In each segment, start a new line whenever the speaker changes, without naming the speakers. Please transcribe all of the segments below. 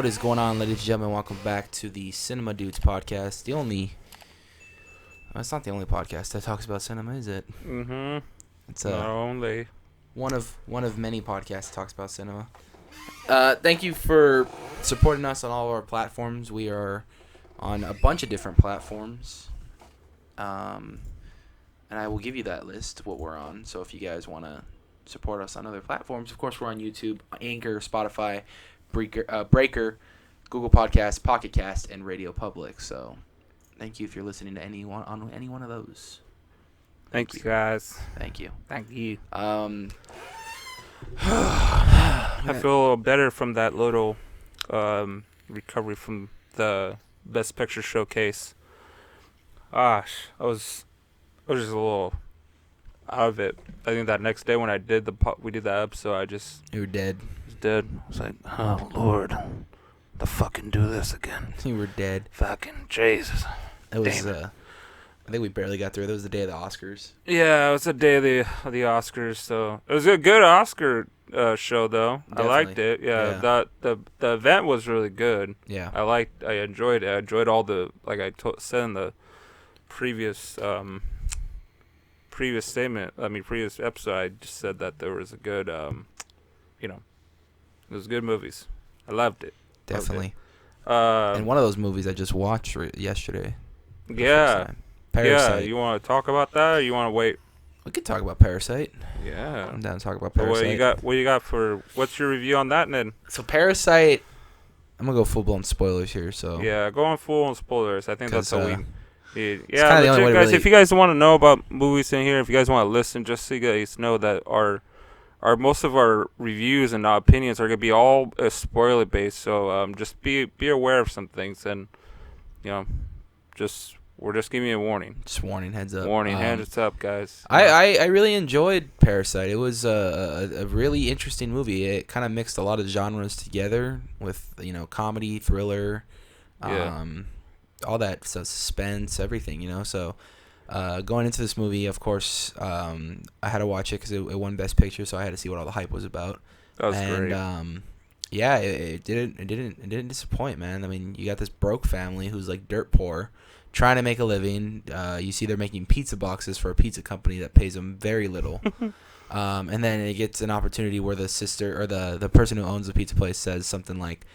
What is going on, ladies and gentlemen? Welcome back to the Cinema Dudes podcast. It's not the only podcast that talks about cinema, is it?
Mm-hmm.
It's
Not only.
one of many podcasts that talks about cinema. Thank you for supporting us on all of our platforms. We are on a bunch of different platforms. And I will give you that list, what we're on. So if you guys want to support us on other platforms, of course, we're on YouTube, Anchor, Spotify, Breaker, Google Podcasts, Pocket Cast, and Radio Public. So thank you if you're listening to any one of those.
Thanks, guys.
Thank you.
Thank you.
I
I feel a little better from that little recovery from the Best Picture showcase. Gosh, I was just a little out of it. I think that next day when I did we did that episode,
You were dead.
was dead. I was like, oh Lord, the fucking do this again.
You were dead.
Fucking Jesus.
It was.
Damn it.
I think we barely got through. That was the day of the Oscars.
Yeah, it was the day of the Oscars, so it was a good Oscar show though.
Definitely.
I liked it. Yeah. The event was really good.
Yeah.
I enjoyed it. I enjoyed all the, like I said in the previous previous episode. I just said that there was a good it was good movies. I loved it.
Definitely.
Loved it.
And one of those movies I just watched yesterday.
Yeah.
Parasite.
Yeah, you want to talk about that, or you want to wait?
We could talk about Parasite.
Yeah.
I'm down to talk about
So
Parasite.
what you got for, what's your review on that, then?
So Parasite, I'm gonna go full blown spoilers here. So
Yeah, going full on spoilers. I think that's
'Cause,
how we need.
kinda the only
legit,
way to
guys,
really-
if you guys want to know about movies in here, if you guys want to listen, just so you guys know that our most of our reviews and opinions are gonna be all spoiler based. So just be aware of some things, and we're just giving you a warning.
just warning, heads up.
Warning, hands up, guys.
I really enjoyed Parasite. It was a really interesting movie. It kind of mixed a lot of genres together with comedy, thriller,
Yeah.
all that stuff, suspense, everything. So going into this movie, of course, I had to watch it because it won Best Picture, so I had to see what all the hype was about.
That was great.
Yeah, it didn't disappoint, man. I mean, you got this broke family who's like dirt poor, trying to make a living. You see they're making pizza boxes for a pizza company that pays them very little. And then it gets an opportunity where the sister or the person who owns the pizza place says something like,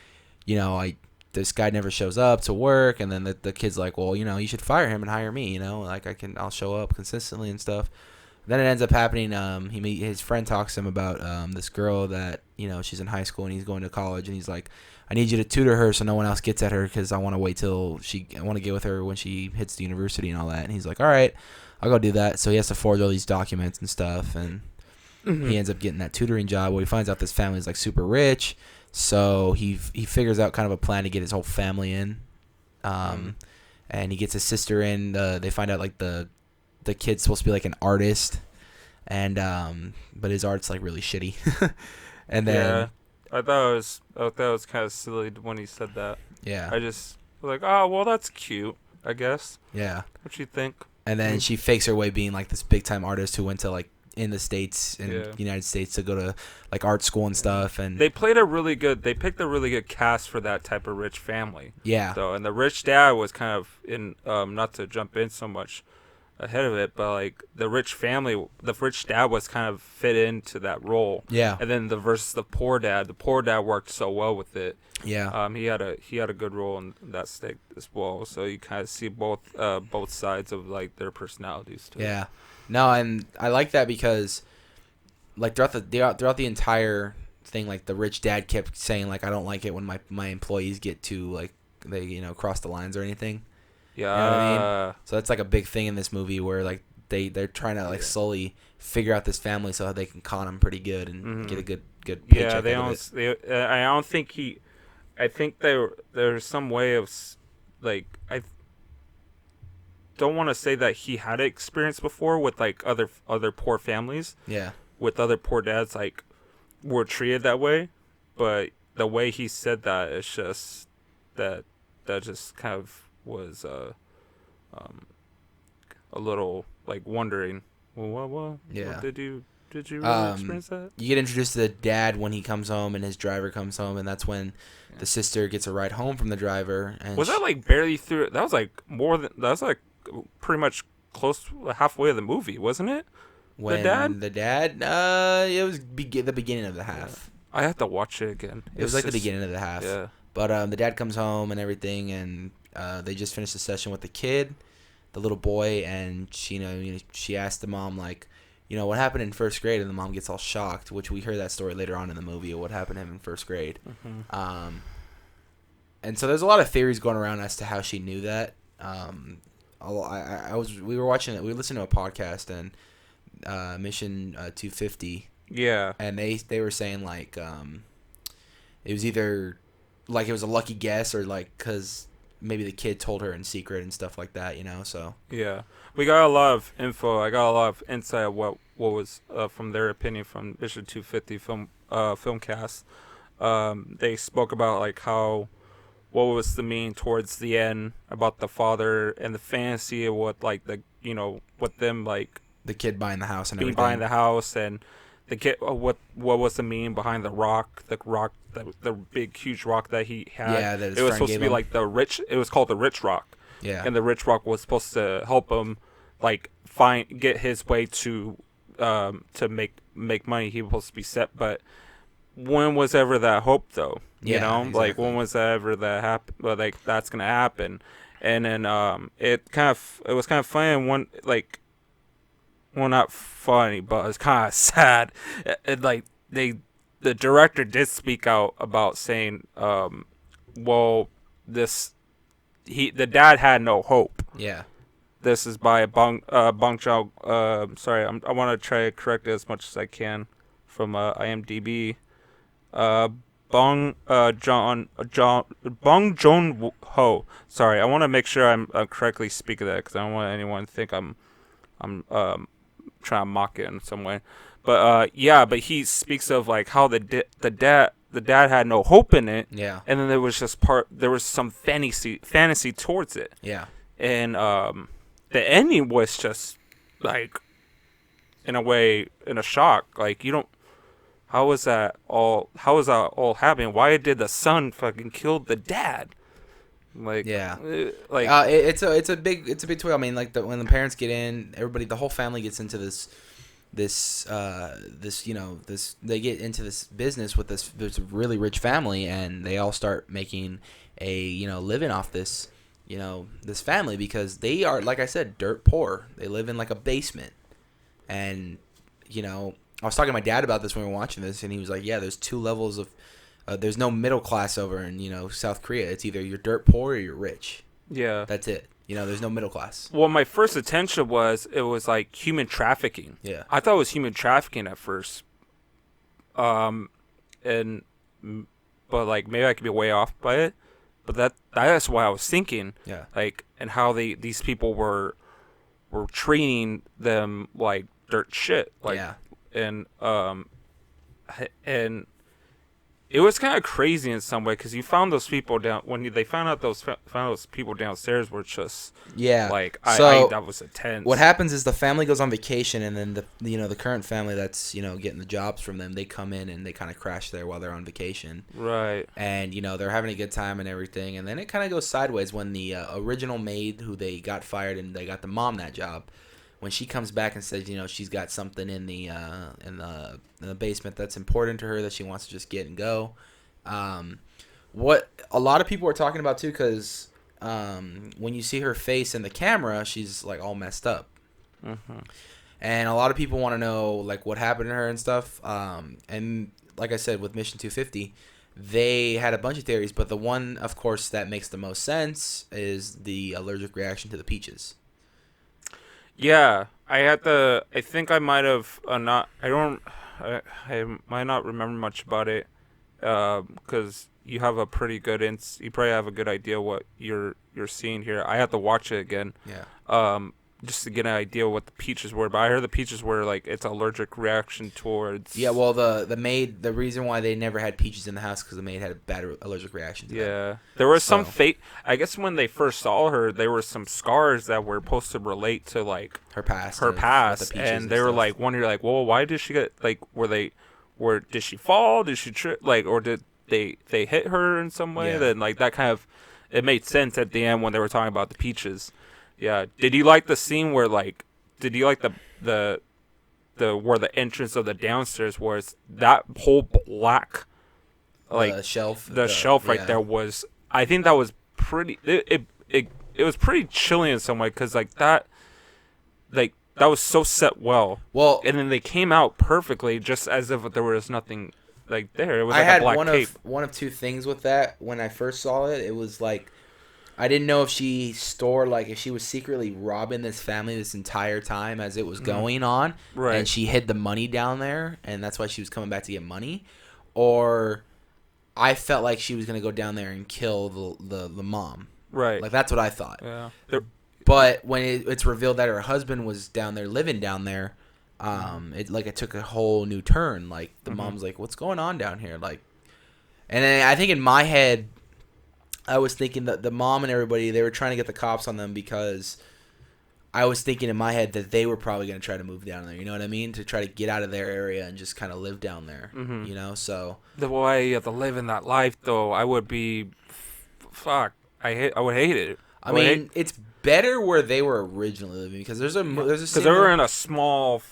this guy never shows up to work, and then the kid's like, well, you should fire him and hire me, like I'll show up consistently and stuff. Then it ends up happening. His friend talks to him about this girl that she's in high school and he's going to college, and he's like, I need you to tutor her so no one else gets at her because I want to wait till I want to get with her when she hits the university and all that. And he's like, all right, I'll go do that. So he has to forge all these documents and stuff, and he ends up getting that tutoring job where he finds out this family is like super rich. So he figures out kind of a plan to get his whole family in, and he gets his sister in. They find out like the kid's supposed to be like an artist, and but his art's like really shitty. And then
yeah, I thought it was kind of silly when he said that.
yeah,
I just was like, oh well, that's cute, I guess.
yeah.
What you think?
And then she fakes her way being like this big time artist who went to like in the States in the United States to go to like art school and stuff. And
They picked a really good cast for that type of rich family.
yeah,
So, and the rich dad was kind of in, not to jump in so much ahead of it, but like the rich dad was kind of fit into that role.
yeah,
And then versus the poor dad worked so well with it.
yeah,
He had a good role in that stick as well. So you kind of see both sides of like their personalities too.
yeah. No, and I like that because like throughout the entire thing, like the rich dad kept saying like, I don't like it when my employees get to like they cross the lines or anything.
Yeah.
You know what I mean? So that's like a big thing in this movie where like they're trying to like slowly figure out this family so they can con him pretty good and get a good paycheck out of it.
I don't think I think there's some way of like I don't want to say that he had experience before with like other poor families.
Yeah.
With other poor dads like were treated that way, but the way he said that is just that just kind of was a little like wondering, well, what
Yeah.
did you Did you really experience that?
You get introduced to the dad when he comes home and his driver comes home, and that's when the sister gets a ride home from the driver. And
was that like barely through? That was like more than that was like pretty much close halfway of the movie, wasn't it?
when the dad, it was the beginning of the half.
I have to watch it again.
It was like the beginning of the half.
Yeah.
But the dad comes home and everything, and they just finished the session with the kid, the little boy, and she, she asked the mom, like, what happened in first grade, and the mom gets all shocked, which we hear that story later on in the movie of what happened to him in first grade.
Mm-hmm.
And so there's a lot of theories going around as to how she knew that. We were listening to a podcast, and Mission 250.
Yeah.
And they were saying like it was either like it was a lucky guess or like because maybe the kid told her in secret and stuff like that, so.
Yeah, we got a lot of info. I got a lot of insight of what was from their opinion from Mission 250 film cast. They spoke about like what was the meaning towards the end about the father and the fantasy of what like the what them like
the kid buying the house and
being
everything.
buying the house and the kid what was the meaning behind the big huge rock that he had.
Yeah, that his
it was
friend
supposed to
gave
be
him.
like it was called the rich rock.
Yeah.
And the rich rock was supposed to help him like get his way to make money. He was supposed to be set, but when was ever that hope though?
Exactly.
Like when was that ever that happen? Like that's gonna happen, and then it was kind of funny and one like, well, not funny, but it's kind of sad. Like the director did speak out about saying, well, the dad had no hope.
Yeah.
This is by Bong Joon. Sorry, I want to try to correct it as much as I can from IMDb. Bong Joon Ho. Sorry, I want to make sure I'm correctly speaking that because I don't want anyone to think I'm trying to mock it in some way. But but he speaks of like how the dad had no hope in it.
Yeah.
And then there was some fantasy towards it.
Yeah.
And the ending was just like in a shock. Like how was that all happening? Why did the son fucking kill the dad? Like
yeah,
like
it's a big twist. I mean, like when the parents get in, the whole family gets into this they get into this business with this really rich family, and they all start making a living off this this family because they are, like I said, dirt poor. They live in like a basement, and I was talking to my dad about this when we were watching this, and he was like, yeah, there's two levels of there's no middle class over in South Korea. It's either you're dirt poor or you're rich.
Yeah,
that's it. There's no middle class.
Well, my first attention was like human trafficking.
Yeah,
I thought it was human trafficking at first. But like maybe I could be way off by it. But that's what I was thinking.
Yeah,
like and how these people were treating them like dirt shit. Like,
yeah,
and it was kind of crazy in some way because you found those people they found out those people downstairs were just like that was intense.
What happens is the family goes on vacation, and then the current family that's getting the jobs from them, they come in and they kind of crash there while they're on vacation,
right?
And they're having a good time and everything, and then it kind of goes sideways when the original maid who they got fired and they got the mom that job. When she comes back and says, she's got something in the basement that's important to her that she wants to just get and go. What a lot of people are talking about too, because when you see her face in the camera, she's like all messed up.
Mm-hmm.
And a lot of people want to know like what happened to her and stuff. And like I said, with Mission 250, they had a bunch of theories, but the one, of course, that makes the most sense is the allergic reaction to the peaches.
Yeah, I think I might have not. I might not remember much about it, because you have a pretty good you probably have a good idea what you're seeing here. I have to watch it again.
Yeah.
just to get an idea of what the peaches were. But I heard the peaches were like it's allergic reaction towards.
Yeah, well, the maid, the reason why they never had peaches in the house because the maid had a bad allergic reaction to them.
Yeah, there was some
So
fate. I guess when they first saw her, there were some scars that were supposed to relate to like
her past,
her
with
past,
the peaches
and they were
stuff.
like wondering like, well, why did she get like did she fall? Did she trip? Like, or did they hit her in some way?
Yeah.
Then like that kind of it made sense at the end when they were talking about the peaches. Yeah. Did you like the scene where like? Did you like the where the entrance of the downstairs was that whole black like
the shelf,
the shelf right
yeah.
there was I think that was pretty it was pretty chilling in some way because like that was so set well and then they came out perfectly just as if there was nothing like there. It was like
I had
a black cape.
one of two things with that when I first saw it. It was like I didn't know if if she was secretly robbing this family this entire time as it was going on,
Right.
and she hid the money down there, and that's why she was coming back to get money, or I felt like she was gonna go down there and kill the mom.
Right.
Like that's what I thought.
Yeah.
But when it's revealed that her husband was down there living down there, it took a whole new turn. Like the mom's like, "What's going on down here?" Like, and then I think in my head, I was thinking that the mom and everybody, they were trying to get the cops on them because I was thinking in my head that they were probably going to try to move down there. You know what I mean? To try to get out of their area and just kind of live down there.
Mhm.
You know, so
The way you have to live in that life, though, I would be, fuck. I would hate it.
I mean, it's better where they were originally living because there's a
Because
scene
they were in a small,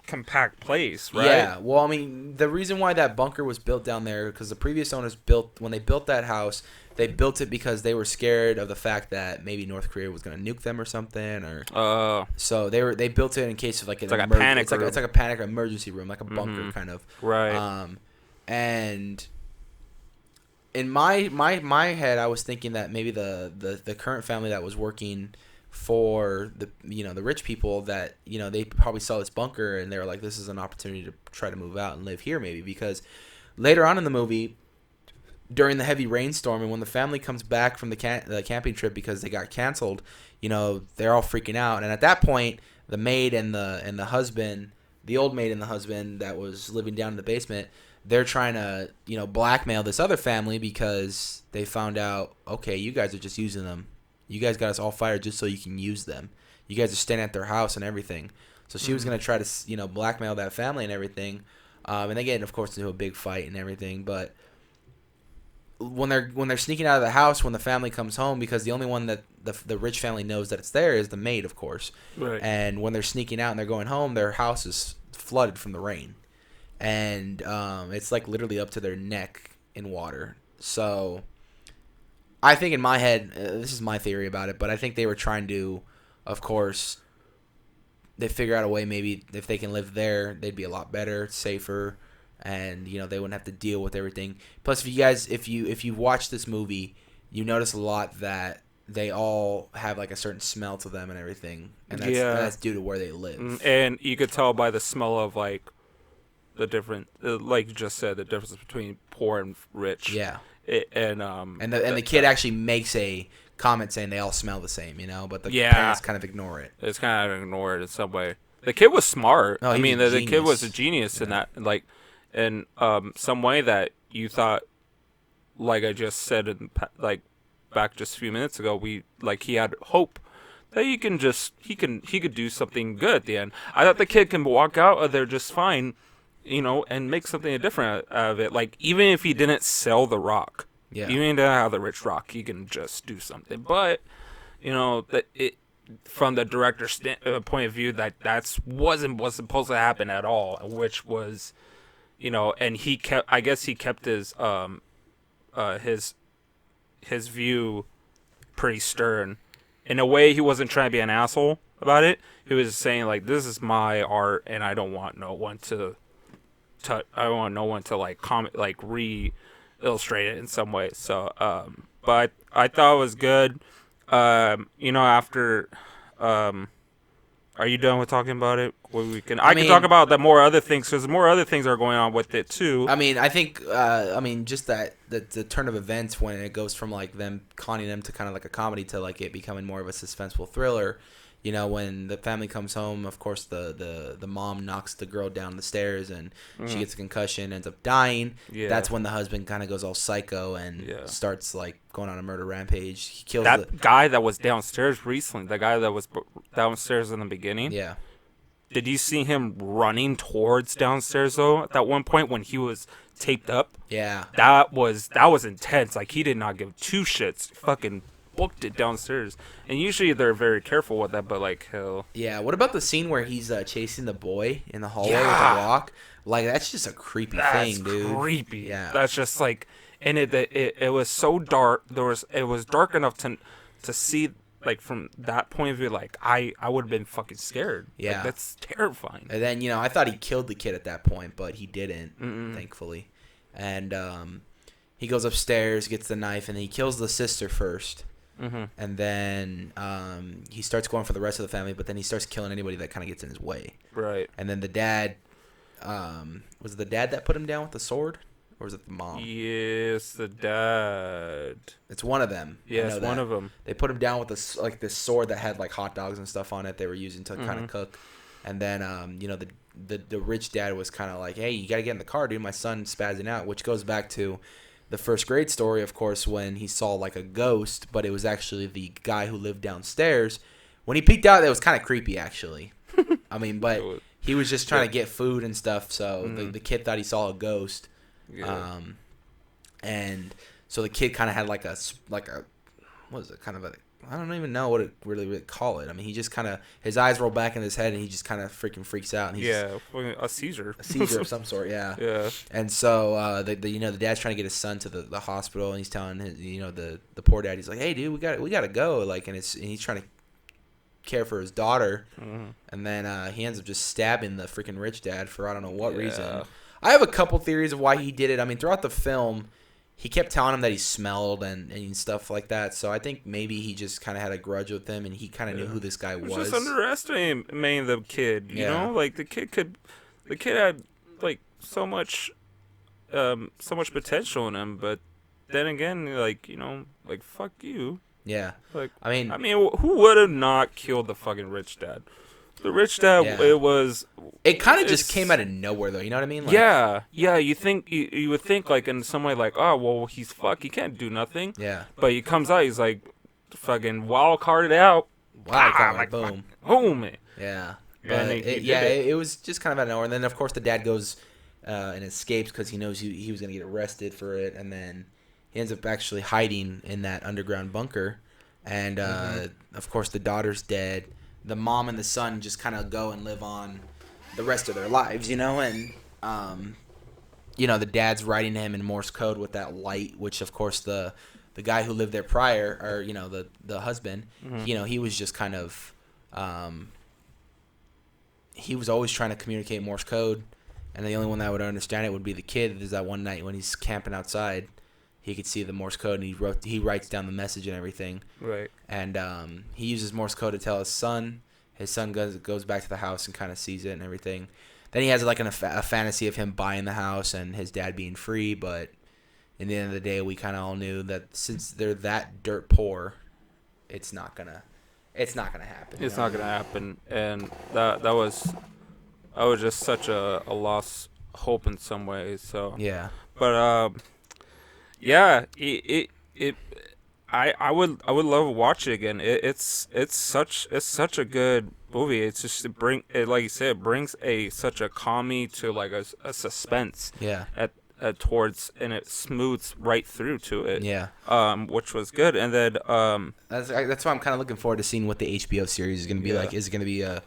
compact place, right?
Yeah, well, I mean, the reason why that bunker was built down there because the previous owners when they built that house, they built it because they were scared of the fact that maybe North Korea was going to nuke them or something, or so they built it in case of like
like a panic room.
it's like a panic emergency room, like a bunker kind of.
Right.
And in my head, I was thinking that maybe the current family that was working for the rich people that they probably saw this bunker and they were like, this is an opportunity to try to move out and live here maybe, because later on in the movie during the heavy rainstorm and when the family comes back from the camping trip because they got canceled, they're all freaking out, and at that point the maid and the husband, the old maid and the husband that was living down in the basement, they're trying to blackmail this other family because they found out, okay, you guys are just using them. You guys got us all fired just so you can use them. You guys are staying at their house and everything. So she was going to try to, blackmail that family and everything. And they get, of course, into a big fight and everything. But when they're sneaking out of the house, when the family comes home, because the only one that the rich family knows that it's there is the maid, of course.
Right.
And when they're sneaking out and they're going home, their house is flooded from the rain. And it's like literally up to their neck in water. So I think in my head, this is my theory about it, but I think they were trying to, of course, they figure out a way maybe if they can live there, they'd be a lot better, safer, and they wouldn't have to deal with everything. Plus, if you watch this movie, you notice a lot that they all have like a certain smell to them and everything, and that's due to where they live.
And you could tell by the smell of like the different, like you just said, the difference between poor and rich.
Yeah.
And
the kid actually makes a comment saying they all smell the same, but the
Yeah.
parents kind of ignore it.
it's kind of ignored in some way. The kid was smart.
Oh,
I
he
mean,
was a
the kid was a
genius.
genius in that, like, in some way that you thought, like I just said like back just a few minutes ago, he had hope that he could do something good at the end. I thought the kid can walk out of there just fine, and make something different out of it. Like, even if he didn't sell the rock,
Yeah.
even if he didn't have the rich rock, he can just do something. But, that it, from the director's point of view, wasn't supposed to happen at all, which was, and I guess he kept his view pretty stern. In a way, he wasn't trying to be an asshole about it. He was saying, like, this is my art, and I don't want no one to like comment, like re-illustrate it in some way. So, but I thought it was good. After, are you done with talking about it? I can talk about the more other things, because more other things are going on with it too.
I mean, I think, just that the turn of events when it goes from like them conning them to kind of like a comedy to like it becoming more of a suspenseful thriller. you know, when the family comes home, of course the mom knocks the girl down the stairs and she gets a concussion, ends up dying.
Yeah.
That's when the husband kind of goes all psycho and
Yeah.
starts like going on a murder rampage. He kills
That guy that was downstairs recently, the guy that was downstairs in the beginning.
Yeah.
Did you see him running towards downstairs though? At that one point when he was taped up,
Yeah.
that was intense. Like he did not give two shits. Fucking booked it downstairs. And usually they're very careful with that, but like hell.
Yeah. What about the scene where he's chasing the boy in the hallway with
Yeah.
the walk? Like that's just a creepy
That's
thing, dude.
creepy.
Yeah.
That's just like, and it was so dark. It was dark enough to see. Like from that point of view, like I would have been fucking scared.
Yeah.
Like, that's terrifying.
And then, you know, I thought he killed the kid at that point, but he didn't,
Mm-mm.
thankfully. And he goes upstairs, gets the knife, and he kills the sister first.
Mm-hmm.
And then he starts going for the rest of the family, but then he starts killing anybody that kind of gets in his way.
Right.
And then the dad, was it the dad that put him down with the sword? Or was it the mom?
Yes, the dad.
It's one of them.
Yes, one of them.
They put him down with this sword that had like hot dogs and stuff on it. They were using to kind
Mhm.
of cook. And then you know the rich dad was kind of like, hey, you gotta get in the car, dude. My son's spazzing out, which goes back to the first grade story, of course, when he saw like a ghost, but it was actually the guy who lived downstairs. When he peeked out, it was kind of creepy, actually. I mean, but he was just trying to get food and stuff, so the kid thought he saw a ghost.
Yeah.
And so the kid kind of had like a what is it, kind of a, I don't even know what it really call it. I mean, he just kind of, his eyes roll back in his head and he just kind of freaking freaks out. And he's
a seizure.
a seizure of some sort, yeah.
Yeah.
And so the you know, the dad's trying to get his son to the hospital, and he's telling his, you know, the poor dad, he's like, hey dude, we got to go, like, and he's trying to care for his daughter.
Mm-hmm.
And then he ends up just stabbing the freaking rich dad for I don't know what
Yeah.
reason. I have a couple theories of why he did it. I mean, throughout the film, he kept telling him that he smelled and stuff like that. So I think maybe he just kind of had a grudge with him, and he kind of knew who this guy was.
Just underestimating the kid, you know? Like the kid had like so much potential in him, but then again, like, you know, like fuck you.
Yeah.
Like
I mean,
who would have not killed the fucking rich dad? The rich dad,
it kind of just came out of nowhere, though. You know what I mean? Like,
yeah. You think you would think like in some way like, oh well, he's fucked. He can't do nothing.
Yeah.
But he comes out, he's like, fucking wild carded out.
Wow.
Like,
boom.
Boom.
Yeah.
And
it was just kind of out of nowhere. And then of course the dad goes and escapes because he knows he was gonna get arrested for it, and then he ends up actually hiding in that underground bunker. And of course the daughter's dead. The mom and the son just kind of go and live on the rest of their lives, you know, and you know, the dad's writing to him in Morse code with that light, which of course the guy who lived there prior, or you know, the husband, you know, he was just kind of he was always trying to communicate Morse code, and the only one that would understand it would be the kid. There's that one night when he's camping outside, he could see the Morse code, and he writes down the message and everything.
Right.
And he uses Morse code to tell his son. His son goes back to the house and kind of sees it and everything. Then he has like a fantasy of him buying the house and his dad being free. But in the end of the day, we kind of all knew that since they're that dirt poor, it's not gonna happen.
It's not gonna happen, and that was just such a lost hope in some ways. So
Yeah.
but yeah, I would love to watch it again. It's such a good movie. It's just like you said, it brings such a comedy to like a suspense.
Yeah.
At towards, and it smooths right through to it.
Yeah.
Which was good, and then
that's why I'm kind of looking forward to seeing what the HBO series is going to be like. Is it going to be a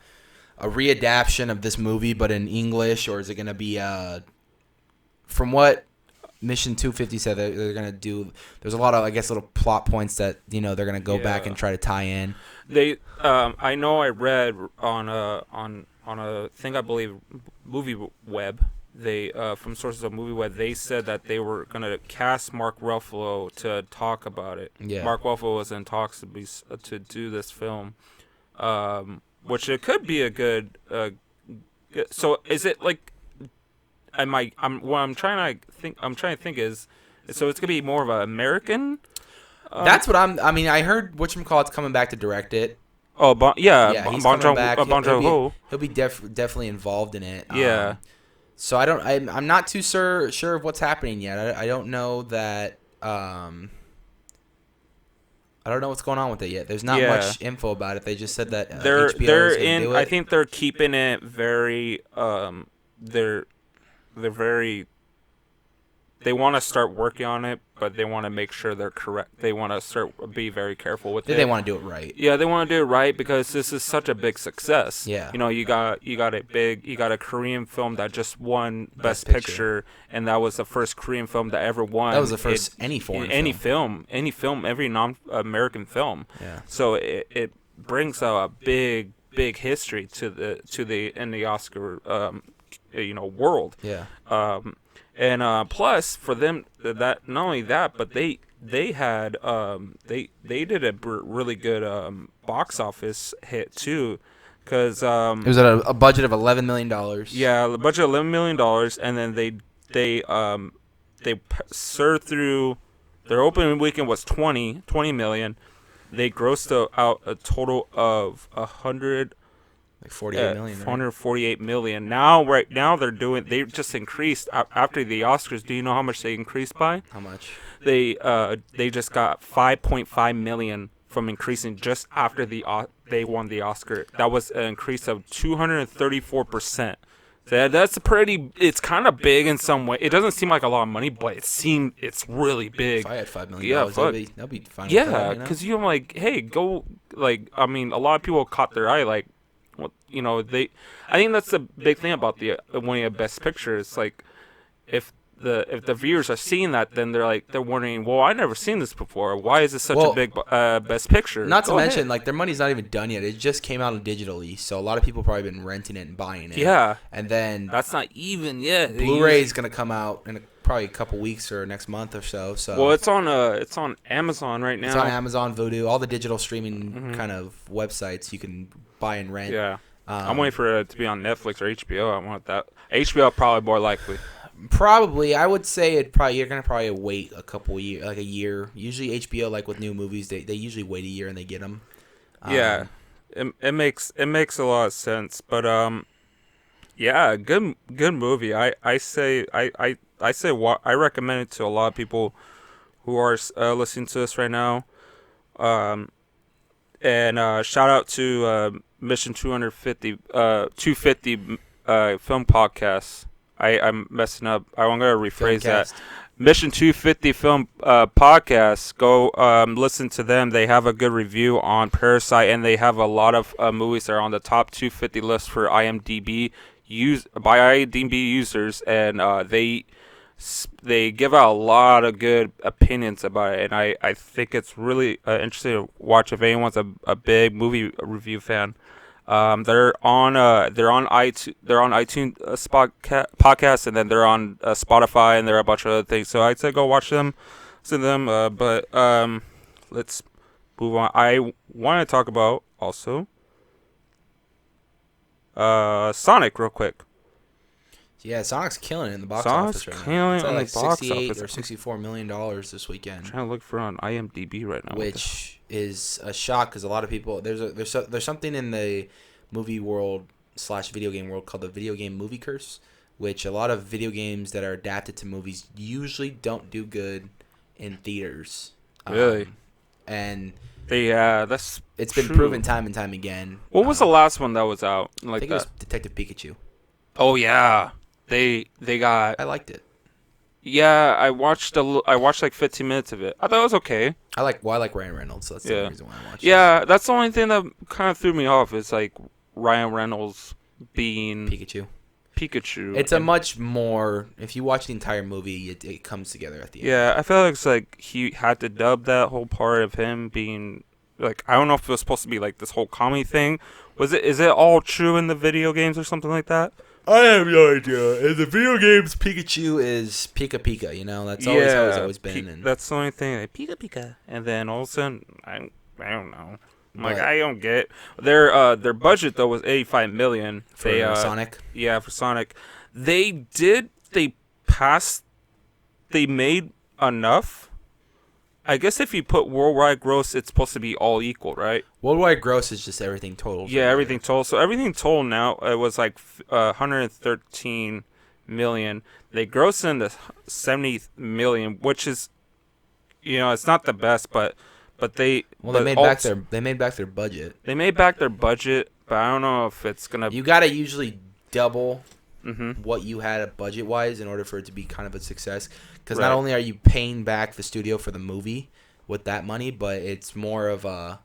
readaptation of this movie but in English, or is it going to be from what Mission 250 said they're going to do? There's a lot of, I guess, little plot points that, you know, they're going to go back and try to tie in.
They I know I read on a thing, I believe, Movie Web. They from sources of Movie Web, they said that they were gonna cast Mark Ruffalo to talk about it.
Yeah.
Mark Ruffalo was in talks to do this film, which it could be a good. So is it like? I'm trying to think is, so it's gonna be more of an American.
That's what I mean, I heard whatchamacallit's coming back to direct it.
Oh,
Yeah, he's coming back.
Bong Joon-ho.
He'll be definitely involved in it.
Yeah.
So I'm not too sure of what's happening yet. I don't know that. I don't know what's going on with it yet. There's not
Yeah.
much info about it. They just said that HBO
They're
is going to
in.
do
I
it.
think they're keeping it very. They're very. They want to start working on it, but they want to make sure they're correct. They want to be very careful with it.
They want to do it right.
Yeah, they want to do it right because this is such a big success.
Yeah.
You know, you got a Korean film that just won Best Picture, and that was the first Korean film that ever won.
That was the first any foreign
every non-American film.
Yeah.
So it brings a big history to the Oscar world.
Yeah.
And plus for them that not only that, but they had they did a really good box office hit too, because
it was at a budget of $11 million.
Yeah, the budget of $11 million, and then they served through their opening weekend was 20 million. They grossed out a total of
48 million.
148 million. Right now they just increased after the Oscars. Do you know how much they increased by?
How much?
They just got 5.5 million from increasing just after they won the Oscar. That was an increase of 234%. So that's it's kind of big in some way. It doesn't seem like a lot of money, but it's really big.
If I had $5 million, that'd be fine.
Yeah, because you're like, hey, go, like, I mean, a lot of people caught their eye, like, I think that's the big thing about the winning a Best Picture. It's like, if the viewers are seeing that, then they're wondering, well, I've never seen this before. Why is this such a big Best Picture?
Not to mention, like, their money's not even done yet. It just came out digitally, so a lot of people probably been renting it and buying it.
Yeah,
and then
that's not even yet.
Blu-ray is gonna come out in probably a couple weeks or next month or so. So
well, it's on Amazon right now.
It's on Amazon, Vudu, all the digital streaming kind of websites you can buy and rent.
Yeah. I'm waiting for it to be on Netflix or HBO. I want that. HBO probably more likely.
Probably, I would say you're gonna probably wait a couple years, like a year. Usually HBO, like with new movies, they usually wait a year and they get them.
Yeah, it makes a lot of sense. But yeah, good movie. I recommend it to a lot of people who are listening to this right now. And shout out to Mission 250 film podcast. I'm messing up. I'm gonna rephrase that. Mission 250 film podcast. Go listen to them. They have a good review on Parasite, and they have a lot of movies that are on the top 250 list for IMDb users, and they give out a lot of good opinions about it, and I think it's really interesting to watch if anyone's a big movie review fan. They're on iTunes, podcast, and then they're on Spotify, and there are a bunch of other things. So I'd say go watch them, listen to them. But let's move on. I want to talk about also Sonic real quick.
Yeah, Sonic's killing it in the box office right now. It's at like $68 or $64 million this weekend.
I'm trying to look for it on IMDb right now,
which is a shock because a lot of people there's something in the movie world / video game world called the video game movie curse, which a lot of video games that are adapted to movies usually don't do good in theaters.
Really,
and
it's
been proven time and time again.
What was the last one that was out?
I think it was Detective Pikachu.
Oh yeah. They got.
I liked it.
Yeah, I watched like 15 minutes of it. I thought it was okay.
I like Ryan Reynolds, so that's the only reason why I watched it.
Yeah, that's the only thing that kind of threw me off is like Ryan Reynolds being
Pikachu.
It's
a much more. If you watch the entire movie, it comes together at the end.
Yeah, I feel like it's like he had to dub that whole part of him being like, I don't know if it was supposed to be like this whole comedy thing. Is it all true in the video games or something like that?
I have no idea. In the video games, Pikachu is Pika Pika. You know, that's always how it's always been.
That's the only thing. Like, Pika Pika, and then all of a sudden, I don't know. I don't get it. Their budget though was $85 million
for Sonic.
Yeah, for Sonic, they made enough I guess if you put worldwide gross, it's supposed to be all equal, right?
Worldwide gross is just everything total
Yeah,
together.
everything total. So everything total now it was like 113 million. They grossed in the 70 million, which is it's not the best, but they
Well, they
but
made back
also
their budget.
they made back their budget, but I don't know if it's gonna.
You gotta usually double
Mm-hmm.
what you had budget wise in order for it to be kind of a success. Because not
Right.
only are you paying back the studio for the movie with that money, but it's more of a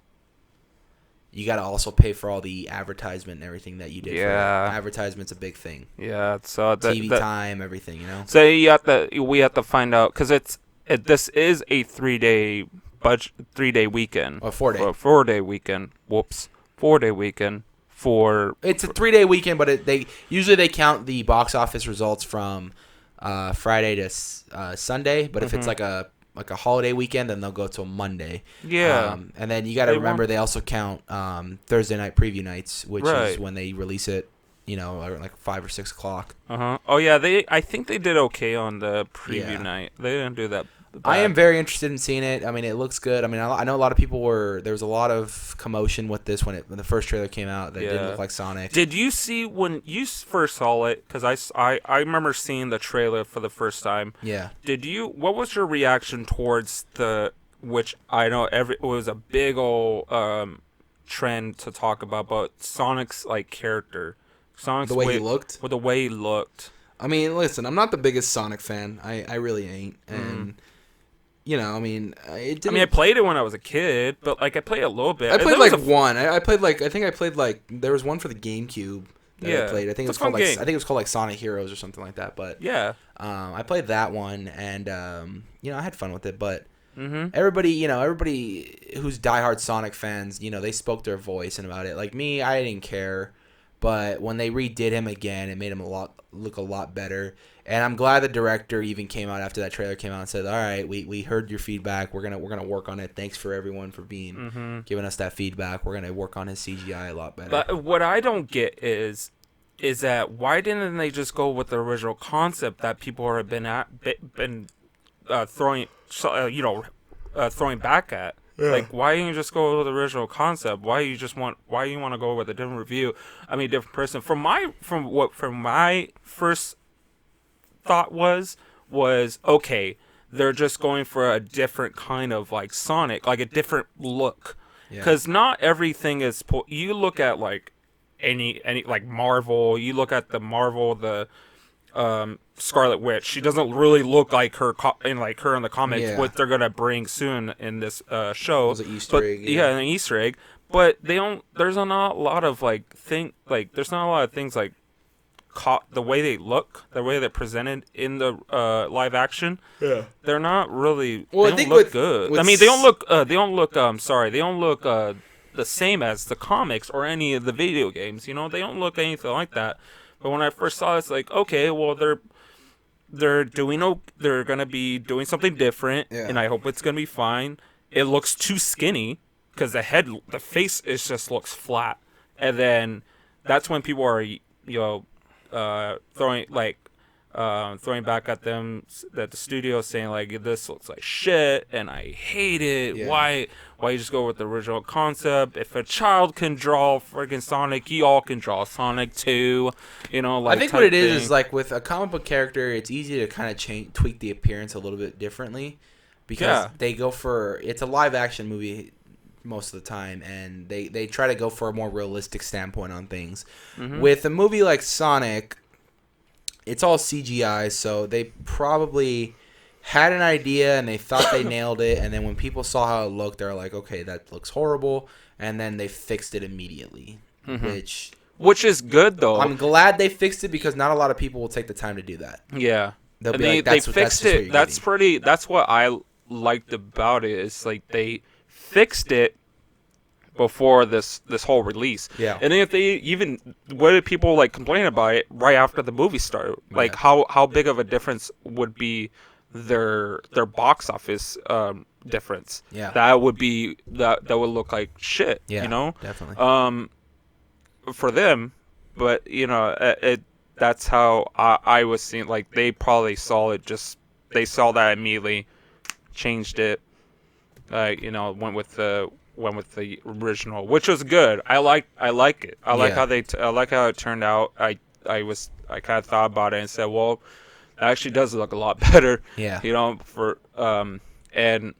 you got to also pay for all the advertisement and everything that you did.
Yeah.
For it. Advertisement's a big thing.
Yeah. So
TV time, everything, you know.
So we have to find out because this is a 3 day budget 3 day weekend
Or 4 day.
or 4 day weekend. Whoops, 4 day weekend for.
It's a 3 day weekend, but they count the box office results from Friday to Sunday. But if it's like a holiday weekend, then they'll go till Monday.
Yeah.
And then you got to remember they also count Thursday night preview nights, which is when they release it. Like 5 or 6 o'clock.
Oh yeah, I think they did okay on the preview night. They didn't do that bad.
I am very interested in seeing it. I mean, it looks good. I mean, I know a lot of people there was a lot of commotion with this when the first trailer came out that didn't look like Sonic.
Did you see when you first saw it? Because I remember seeing the trailer for the first time.
Yeah.
What was your reaction towards which I know it was a big old trend to talk about, but Sonic's like character. Sonic's
the way he looked?
With the way he looked.
I mean, listen, I'm not the biggest Sonic fan. I really ain't. And, I mean, it didn't...
I mean, I played it when I was a kid, but, like, I played a little bit.
I played, like, one. I played, like... I think I played, like... There was one for the GameCube that I played. I think it was called, like... I think it was called, like, Sonic Heroes or something like that, but...
Yeah.
I played that one, and, I had fun with it, but... Everybody who's diehard Sonic fans, they spoke their voice and about it. Like me, I didn't care. But when they redid him again, it made him look a lot better. And I'm glad the director even came out after that trailer came out and said, "All right, we heard your feedback. We're gonna work on it. Thanks for everyone for giving us that feedback. We're gonna work on his CGI a lot better."
But what I don't get is that why didn't they just go with the original concept that people have been throwing back at? Yeah. Like, why didn't you just go with the original concept? Why you want to go with a different review? I mean, different person. From my first thought was okay, they're just going for a different kind of like Sonic, like a different look. Because not everything is. You look at like any like Marvel. You look at the Scarlet Witch. She doesn't really look like her in the comics. What they're gonna bring soon in this show.
It was an Easter egg.
Yeah, an Easter egg. But they don't. There's not a lot of there's not a lot of things like the way they look, the way they're presented in the live action. Yeah, they're not really.
Well,
they don't look good. I mean, they don't look. They don't look. The same as the comics or any of the video games. They don't look anything like that. But when I first saw it, it's like, okay, well, they're gonna be doing something different, and I hope it's gonna be fine. It looks too skinny because the face just looks flat, and then that's when people are throwing back at them at the studio saying like, this looks like shit and I hate it. Yeah. Why you just go with the original concept? If a child can draw friggin' Sonic, you all can draw Sonic too. I think
what it is like with a comic book character, it's easy to kind of tweak the appearance a little bit differently because they go for it's a live action movie most of the time, and they try to go for a more realistic standpoint on things. With a movie like Sonic, it's all CGI, so they probably had an idea and they thought they nailed it, and then when people saw how it looked, they're like, okay, that looks horrible, and then they fixed it immediately,
which is good though.
I'm glad they fixed it because not a lot of people will take the time to do that.
Yeah,
they'll be like, they fixed it.
That's what I liked about it. Is like they fixed it before this whole release. Yeah. And then if they what did people like complain about it right after the movie started? Like how big of a difference would be their box office difference? Yeah. That would would look like shit. Yeah. Definitely. For them, but that's how I was seeing. Like they probably saw it. They saw that immediately, changed it. went with the original, which was good. I like it. I like
Yeah.
how I like how it turned out. I kind of thought about it and said, well, it actually does look a lot better.
Yeah.
And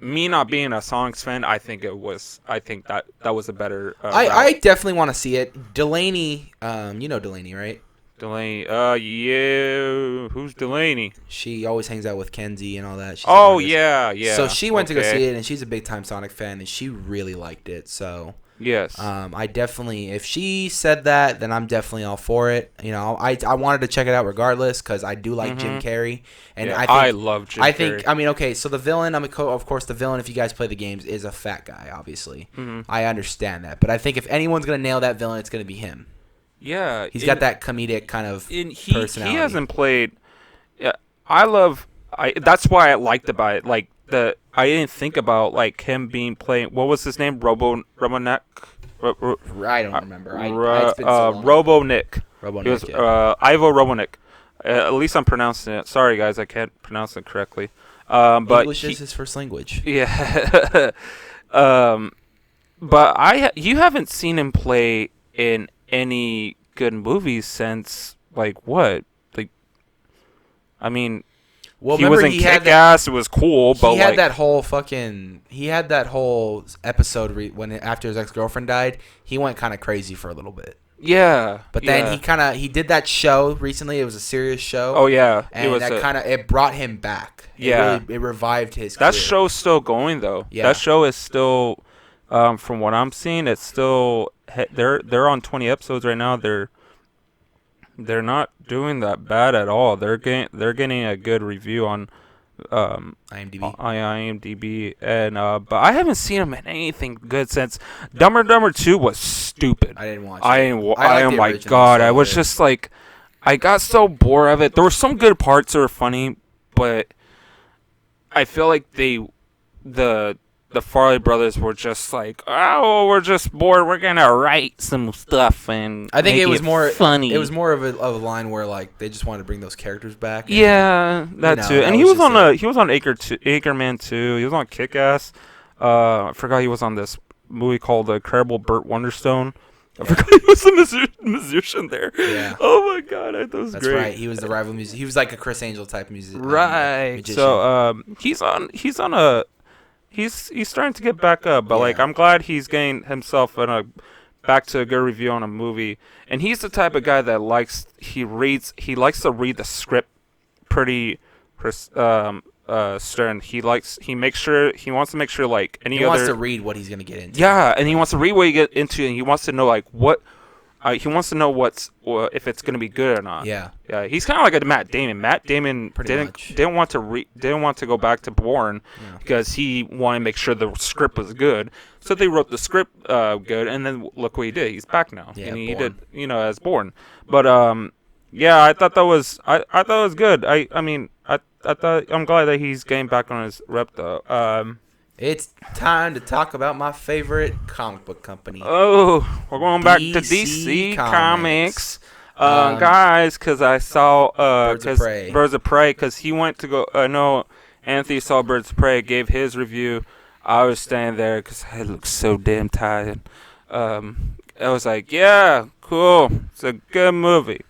me not being a Sonics fan, I think that was a better
I
route.
definitely want to see it. Delaney, you know Delaney, right?
Delaney, yeah, who's Delaney?
She always hangs out with Kenzie and all that. She's an
Oh
artist.
yeah,
So
yeah.
she went to go see
Okay.
it, and she's a big time Sonic fan, and she really liked it. So
Yes.
I definitely, if she said that, then I'm definitely all for it. You know, I wanted to check it out regardless because I do like Jim Carrey, and
Yeah,
I
I
think
love Jim Carrey.
I mean, okay, so the villain, of course, the villain, if you guys play the games, is a fat guy. Obviously, I understand that, but I think if anyone's gonna nail that villain, it's gonna be him.
Yeah,
He's got that comedic kind of
he
personality.
hasn't played. Yeah, I love. That's why I liked about it. Like I didn't think about like him being playing. What was his name? Roboneck.
I don't remember. It's been so long.
Robonick. He was
Robonick, yeah.
Ivo Robonick. At least I'm pronouncing it. Sorry guys, I can't pronounce it correctly. But
English is his first language.
yeah. um, but you haven't seen him play in any good movies since like what? Like, I mean,
Well,
he was
remember
in Kick-Ass. It was cool, but
he had
like,
that whole episode when after his ex-girlfriend died, he went kind of crazy for a little bit.
yeah.
But then
yeah.
he did that show recently. It was a serious show.
Oh yeah,
And it brought him back.
Yeah.
It revived his
That
career.
show's still going though.
Yeah.
That show is still, from what I'm seeing, it's still they're on 20 episodes right now. They're not doing that bad at all. They're getting a good review on IMDb, and but I haven't seen him in anything good since Dumber and Dumber 2 was stupid.
I didn't watch it.
I didn't.
I liked
Oh
the
my
original,
god!
so
I was
yeah.
just like, I got so bored of it. There were some good parts that were funny, but I feel like the Farley brothers were just like, oh, we're just bored. We're gonna write some stuff and
I think
make
it was more
funny.
It was more of a line where like they just wanted to bring those characters back. And,
yeah, that too.
that
And he
was
was
just
on
it.
he was on Anchorman too. He was on Kick-Ass. I forgot he was on this movie called The Incredible Burt Wonderstone. I forgot he was a musician there.
Yeah.
Oh my god, I thought it was
That's
great.
right. He was the rival music. He was like a Chris Angel type music.
Right.
Magician.
So he's starting to get back up, but like
Yeah.
I'm glad he's getting himself back to a good review on a movie. And he's the type of guy that likes to read the script pretty stern. He wants to make sure like any
he
other
wants to read what he's gonna get into.
yeah, and he wants to read what you get into, and he wants to know like what he wants to know if it's gonna be good or not.
Yeah.
Yeah, he's kind of like a Matt Damon. Matt Damon
Pretty much.
didn't want to go back to Bourne
Yeah.
because he wanted to make sure the script was good. So they wrote the script good, and then look what he did. He's back now.
Yeah,
and he
Bourne.
did as Bourne. But yeah, I thought that was good. I'm glad that he's getting back on his rep though.
It's time to talk about my favorite comic book company.
Oh, we're going back to
DC
DC Comics.
Um,
Guys, because I saw
Birds of Prey.
because he went to go. I know Anthony saw Birds of Prey, gave his review. I was standing there because I looked so damn tired. I was like, yeah, cool. It's a good movie.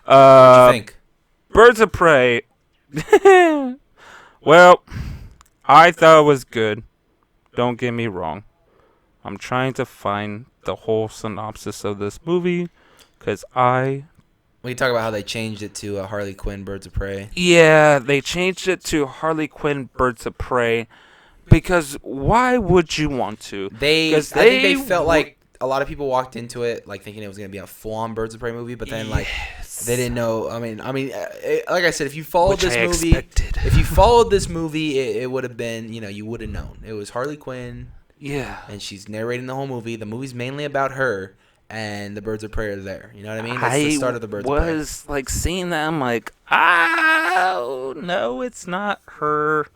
What'd you think?
Birds of Prey. Well, I thought it was good. Don't get me wrong. I'm trying to find the whole synopsis of this movie because
We talk about how they changed it to Harley Quinn, Birds of Prey.
yeah, they changed it to Harley Quinn, Birds of Prey because why would you want to?
I think they felt like a lot of people walked into it like thinking it was gonna be a full-on Birds of Prey movie, but then like they didn't know. I mean, like I said, if you followed
Which
this
I
movie,
expected.
if you followed this movie, it would have been, you would have known it was Harley Quinn,
Yeah.
and she's narrating the whole movie. The movie's mainly about her, and the Birds of Prey are there. You know what I mean? That's the start of the Birds of Prey.
I was like seeing that. I'm like, oh no, it's not her.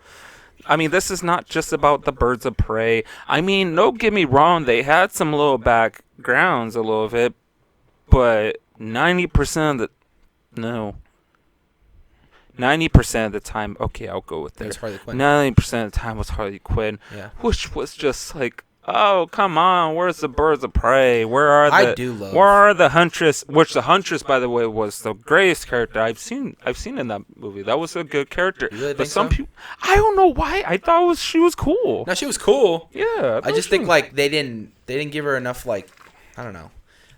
I mean, this is not just about the Birds of Prey. I mean, don't get me wrong, they had some little backgrounds a little bit, but 90% of the 90% of the time, okay, I'll go with
It
it.
was Harley Quinn.
90% of the time was Harley Quinn,
Yeah.
which was just like, oh, come on, where's the birds of prey? Where are
I
the
do love.
where are the huntress? Which the huntress, by the way, was the greatest character I've seen in that movie. That was a good character.
You really
But
think
some
so?
people, I don't know why. I thought she was cool.
No, she was cool.
Yeah,
I just think like they didn't give her enough like, I don't know,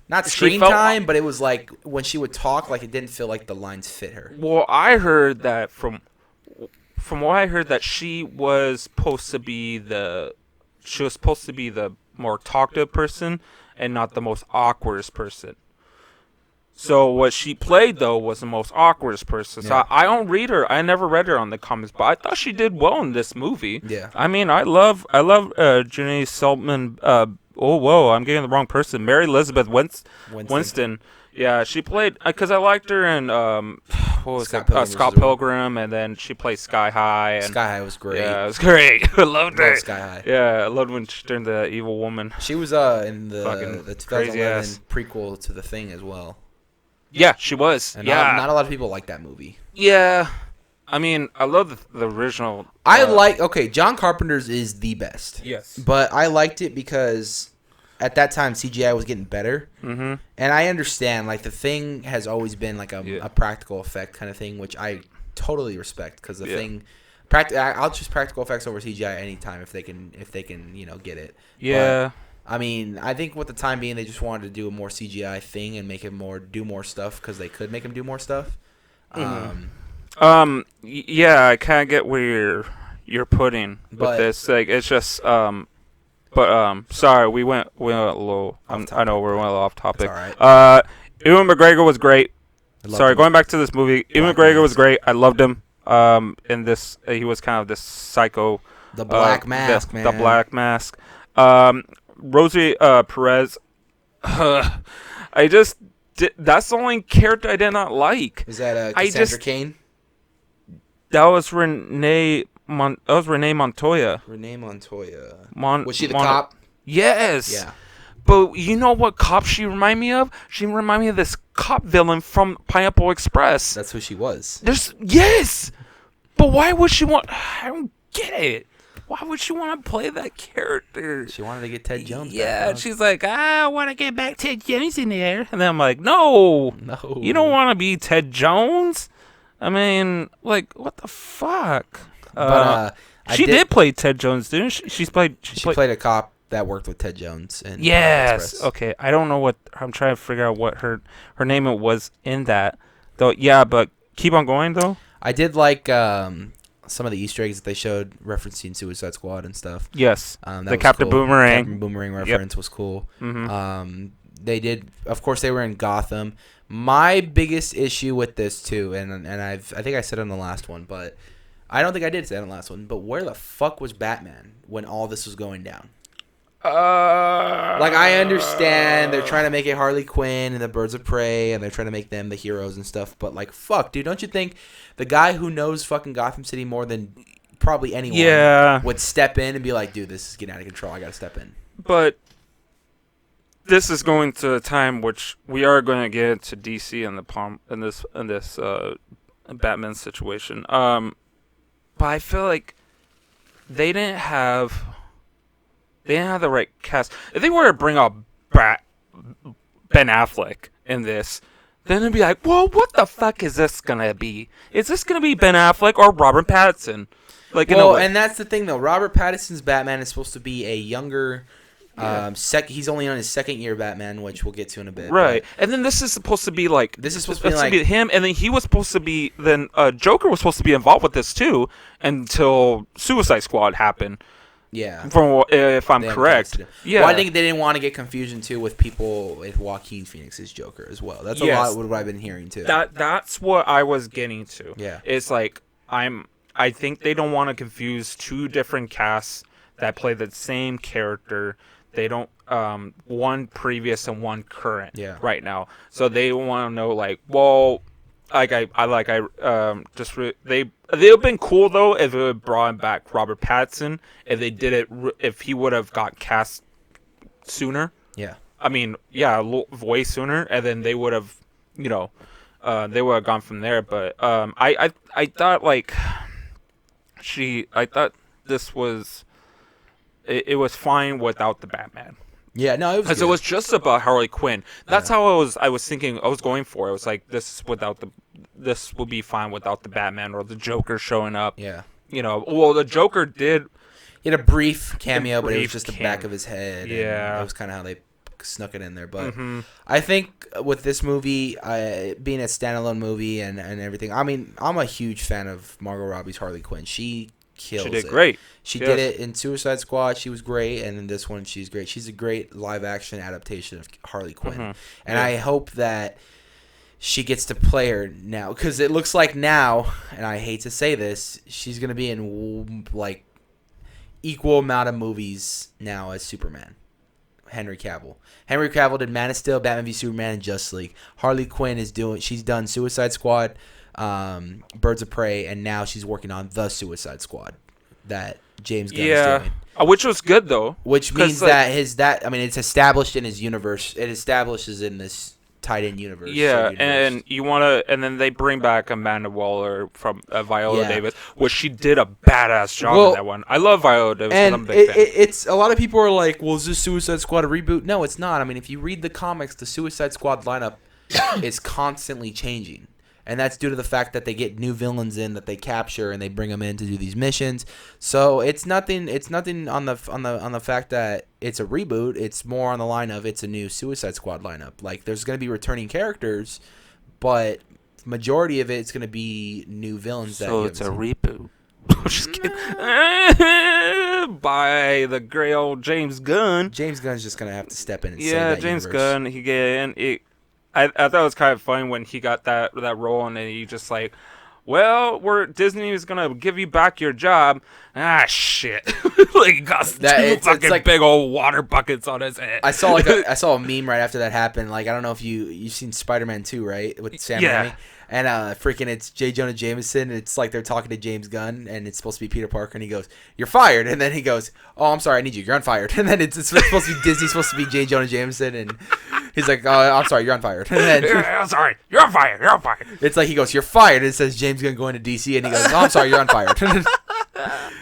not
She
screen
felt-
time, but it was like when she would talk, like it didn't feel like the lines fit her.
Well, I heard that from what I heard that she was supposed to be the more talkative person and not the most awkwardest person. So what she played though was the most awkwardest person. So
Yeah.
I don't read her. I never read her on the comics, but I thought she did well in this movie.
Yeah.
I mean, I love Janae Saltman. I'm getting the wrong person. Mary Elizabeth Winston. Yeah, she played because I liked her in what was
Scott
it?
Pilgrim
Scott
versus the World.
Pilgrim, and then she played Sky High. And
Sky High was great.
yeah, it was great. I loved
Love
it.
Sky High.
Yeah, I loved when she turned the evil woman.
She was in
Fucking
the
crazy
2011
ass.
prequel to The Thing as well.
Yeah, she was.
And
yeah,
not a lot of people like that movie.
yeah. I mean, I love the original.
John Carpenter's is the best.
Yes.
But I liked it because at that time CGI was getting better.
Mm-hmm.
And I understand, like, The Thing has always been like a practical effect kind of thing, which I totally respect because The Thing, I'll choose practical effects over CGI anytime if they can get it.
Yeah.
But, I mean, I think with the time being, they just wanted to do a more CGI thing and make him do more stuff because they could make him do more stuff.
Mm-hmm. Yeah, I kind of get where you're putting with this. Like, it's just sorry, we went a little. I know we went a little off topic.
That's all right.
Ewan McGregor was great. Sorry,
him.
going back to this movie, Ewan McGregor was great. I loved him. In this, he was kind of this psycho.
The Black Mask, man.
The Black Mask. Rosie Perez. That's the only character I did not like.
Is that Cassandra Cain?
That was Renee Montoya.
Renee Montoya.
Was
she the cop?
Yes.
Yeah.
But you know what cop she reminded me of? She reminded me of this cop villain from Pineapple Express.
That's who she was.
Yes. But why would she want? I don't get it. Why would she want to play that character?
She wanted to get Ted Jones
Yeah,
back.
she's like, I want to get back Ted Jones in there. And then I'm like, no. You don't want to be Ted Jones? I mean, like, what the fuck?
But
she did play Ted Jones, didn't she? She played
a cop that worked with Ted Jones. In
yes.
Express.
Okay. I don't know what I'm trying to figure out what her name was in that. Though. Yeah, but keep on going though.
I did like some of the Easter eggs that they showed referencing Suicide Squad and stuff.
Yes.
That
the
was
Captain
cool.
Boomerang.
Captain Boomerang reference was cool.
Mm-hmm.
They did, of course, they were in Gotham. My biggest issue with this too, and I think I said it on the last one, but I don't think I did say it on the last one. But where the fuck was Batman when all this was going down? Like, I understand they're trying to make it Harley Quinn and the Birds of Prey, and they're trying to make them the heroes and stuff. But like, fuck, dude, don't you think the guy who knows fucking Gotham City more than probably anyone would step in and be like, dude, this is getting out of control. I gotta step in.
But this is going to a time which we are going to get into DC in this Batman situation. But I feel like they didn't have the right cast. If they were to bring up Ben Affleck in this, then it'd be like, well, what the fuck is this gonna be? Is this gonna be Ben Affleck or Robert Pattinson? Like,
and that's the thing though. Robert Pattinson's Batman is supposed to be a younger. He's only on his second year Batman, which we'll get to in a bit.
Right, and then this is supposed to be like him, and then he was supposed to be Joker was supposed to be involved with this too until Suicide Squad happened.
Yeah,
if I'm correct. Yeah,
well, I think they didn't want to get confusion too with people with Joaquin Phoenix's Joker as well. That's a lot of what I've been hearing too.
That's what I was getting to.
Yeah,
it's like I think they don't want to confuse two different casts that play the same character. They don't one previous and one current right now. So they want to know like, well, they'd have been cool though if it would brought back Robert Pattinson if they did it if he would have got cast sooner.
Yeah.
I mean, way sooner, and then they would have, they would have gone from there. But I thought like I thought this was it was fine without the Batman.
Yeah, no, it was
Because
good.
it was just about Harley Quinn. That's
Yeah.
how I was thinking. I was going for. It was like this would be fine without the Batman or the Joker showing up.
Yeah.
Well, the Joker did.
He had a brief cameo, but it was
brief
just the back of his head. And that
Yeah.
was kind of how they snuck it in there. But
Mhm.
I think with this movie, being a standalone movie and everything, I mean, I'm a huge fan of Margot Robbie's Harley Quinn. She kills
She did
it.
great.
She
Yes.
did it in Suicide Squad. She was great, and in this one, she's great. She's a great live action adaptation of Harley Quinn,
Mhm.
and
Yeah.
I hope that she gets to play her now, because it looks like now, and I hate to say this, she's gonna be in like equal amount of movies now as Superman. Henry Cavill. Henry Cavill did Man of Steel, Batman v Superman, and Justice League. Harley Quinn she's done Suicide Squad, Birds of Prey, and now she's working on the Suicide Squad that James Gunn is doing.
Which was good though.
Which
'Cause,
means
like-
that I mean, it's established in his universe. It establishes in this tied-in universe.
Yeah,
universe.
and you want to, and then they bring back Amanda Waller from Viola
Yeah.
Davis, which she did a badass job
Well,
in that one. I love Viola Davis. 'Cause I'm a
And
big fan.
it's a lot of people are like, well, is this Suicide Squad a reboot? No, it's not. I mean, if you read the comics, the Suicide Squad lineup is constantly changing. And that's due to the fact that they get new villains in that they capture and they bring them in to do these missions. So it's nothing on the fact that it's a reboot. It's more on the line of it's a new Suicide Squad lineup. Like, there's going to be returning characters, but majority of it's going to be new villains.
So
that
it's a reboot. Just kidding. By the great old James Gunn.
James Gunn's just going to have to step in and save
Yeah,
that
James
universe.
Gunn. He get in. I thought it was kind of funny when he got that role, and then he just like, well, Disney is gonna give you back your job. Ah, shit! Like he got two fucking
like,
big old water buckets on his head.
I saw a meme right after that happened. Like, I don't know if you've seen Spider-Man 2, right, with Sam Raimi, and freaking it's J. Jonah Jameson. And it's like they're talking to James Gunn, and it's supposed to be Peter Parker, and he goes, "You're fired," and then he goes, "Oh, I'm sorry, I need you. You're unfired." And then it's supposed to be Disney's supposed to be J. Jonah Jameson, and he's like, "Oh, I'm sorry, you're unfired." And then
I'm sorry, you're fired. You're fired.
it's like he goes, "You're fired." And it says James Gunn going to DC, and he goes, "Oh, I'm sorry, you're unfired."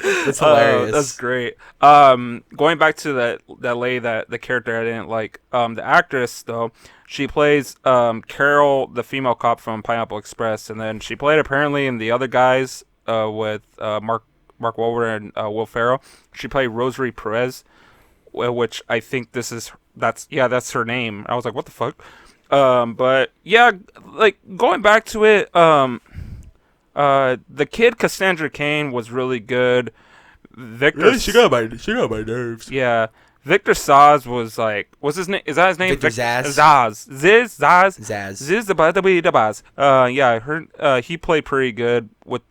It's hilarious.
That's great. Going back to that lady, the character I didn't like. The actress though, she plays Carol, the female cop from Pineapple Express, and then she played apparently in The Other Guys with Mark Wahlberg and Will Ferrell. She played Rosary Perez, which I think that's her name. I was like, what the fuck? But yeah, like going back to it, the kid Cassandra Cain was really good. Victor,
she got my nerves.
yeah. Victor Zaz what's his name? Is that his name?
Victor Zaz.
Zaz.
Zaz.
the Baz. Yeah, I heard he played pretty good with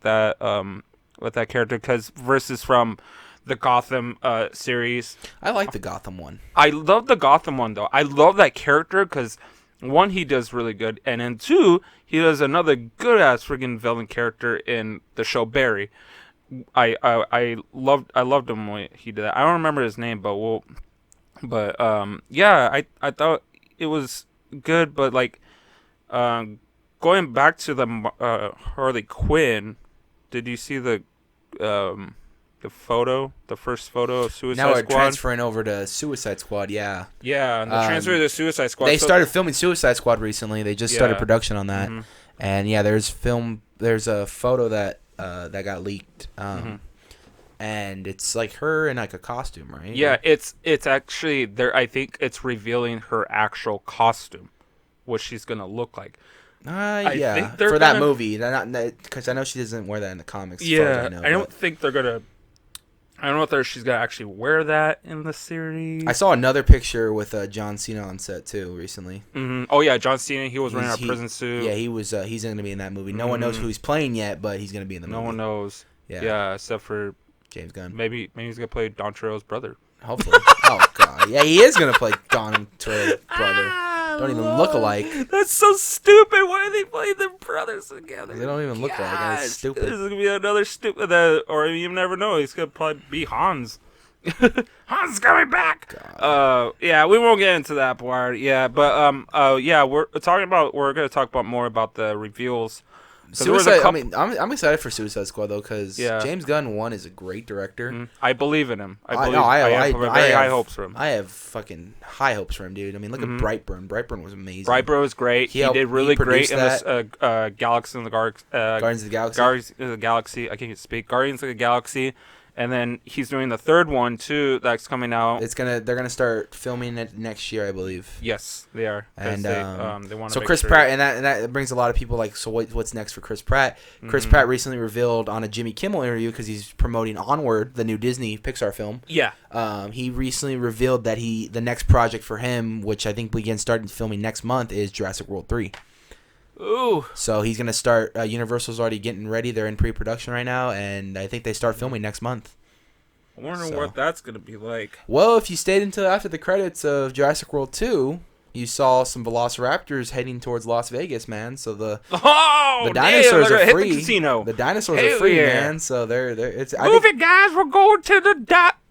that character versus from the Gotham series.
I like the Gotham one.
I love the Gotham one though. I love that character because one, he does really good, and then two, he does another good ass friggin' villain character in the show Barry. I loved him when he did that. I don't remember his name, but yeah, I thought it was good, but like going back to the Harley Quinn, did you see the first photo of Suicide
Now we're
Squad?
transferring over to Suicide Squad. Yeah.
Yeah, and the transfer to Suicide Squad.
They started filming Suicide Squad recently. They just started
Yeah.
production on that,
Mhm.
and yeah, there's a photo that got leaked, and it's like her in like a costume, right?
Yeah, it's actually there. I think it's revealing her actual costume, what she's gonna look like.
Yeah,
think they're
for that
gonna-
movie, because I know she doesn't wear that in the comics. as far
Yeah,
as I know,
I don't
but
think they're gonna. I don't know if she's gonna actually wear that in the series.
I saw another picture with John Cena on set too recently.
Oh yeah, John Cena. He was wearing a
He-
prison suit.
Yeah, he was. He's going to be in that movie. No one knows who he's playing yet, but he's going to be in the movie.
No one knows.
Yeah.
Yeah, except for
James Gunn.
maybe he's gonna play Don Trejo's brother.
Hopefully. Oh god. Yeah, he is going to play Don Trejo's brother. Don't even look alike.
That's so stupid. Why are they playing their brothers together?
They don't even look alike. It's
Gosh,
stupid.
This is gonna be another stupid. Or you never know. He's gonna probably be Hans. Han's coming back.
God.
Yeah, we won't get into that part. Yeah, but yeah, we're gonna talk about more about the reveals. 'Cause there was a
Suicide. I
couple.
mean, I'm excited for Suicide Squad though, because
Yeah.
James Gunn one is a great director.
I believe in him. I
No,
I have very high hopes for him.
I have fucking high hopes for him, dude. I mean, look at Brightburn. Brightburn was amazing.
Brightburn was great. He did really great in this Galaxy in the
Guardians of the Galaxy.
Guardians of the Galaxy. I can't speak. Guardians of the Galaxy, and then he's doing the third one too. That's coming out.
They're gonna start filming it next year, I believe.
Yes, they are.
And
they want to.
so Chris Pratt, and that brings a lot of people like, so what's next for Chris Pratt? Chris Pratt recently revealed on a Jimmy Kimmel interview, because he's promoting Onward, the new Disney Pixar film.
Yeah.
He recently revealed that the next project for him, which I think begins starting filming next month, is Jurassic World 3.
Ooh.
So he's gonna start. Universal's already getting ready. They're in pre-production right now, and I think they start filming next month.
I wonder what that's gonna be like.
Well, if you stayed until after the credits of Jurassic World 2, you saw some Velociraptors heading towards Las Vegas, man. So the dinosaurs are free.
Hit the casino.
The dinosaurs are free, man. So they're it's.
Move it, guys. We're going to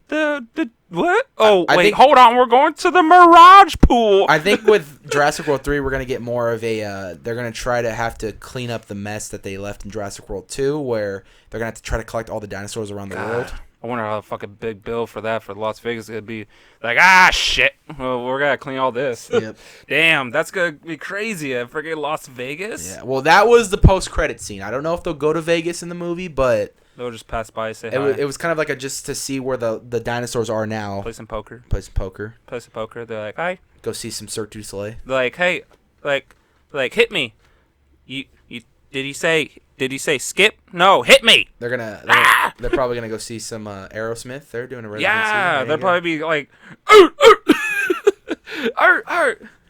the what? Oh,
I
wait,
think,
hold on. We're going to the Mirage Pool.
I think with Jurassic World 3, we're going to get more of a... they're going to try to have to clean up the mess that they left in Jurassic World 2, where they're going to have to try to collect all the dinosaurs around the world.
I wonder how fucking big bill for Las Vegas is going to be. Like, shit. Well, we're going to clean all this.
Yep.
Damn, that's going to be crazy. I forget Las Vegas.
Yeah, well, that was the post-credit scene. I don't know if they'll go to Vegas in the movie, but...
They'll just pass by and say
hi. It was kind of like just to see where the dinosaurs are now.
Play some poker. They're like, hi.
Go see some Cirque du Soleil.
They're like, hey, like hit me. You did he say skip? No, hit me.
They're probably gonna go see some Aerosmith. They're doing a residency.
Yeah, they'll probably be like,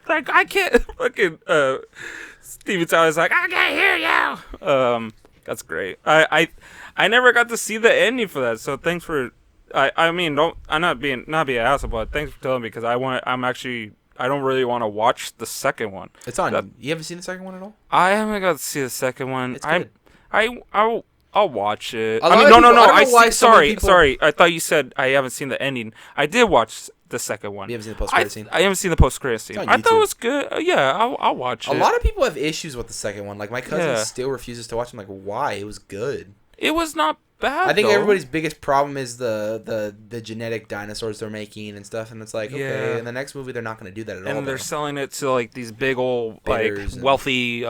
like I can't fucking. Steven Tyler's like, I can't hear you. That's great. I never got to see the ending for that, so thanks for. I'm not being an asshole, but thanks for telling me, because I don't really want to watch the second one.
It's on. You haven't seen the second one at all?
I haven't got to see the second one.
It's good.
I'll watch it.
No.
Sorry. I thought you said I haven't seen the ending. I did watch the second one.
You haven't seen the post-credit scene?
I haven't seen the post-credit scene. I thought it was good. Yeah, I'll watch it.
A lot of people have issues with the second one. Like, my cousin still refuses to watch it. I'm like, why? It was good.
It was not bad.
I think everybody's biggest problem is the genetic dinosaurs they're making and stuff, and it's like, okay, in the next movie they're not going to do that at all.
And they're selling it to like these big old wealthy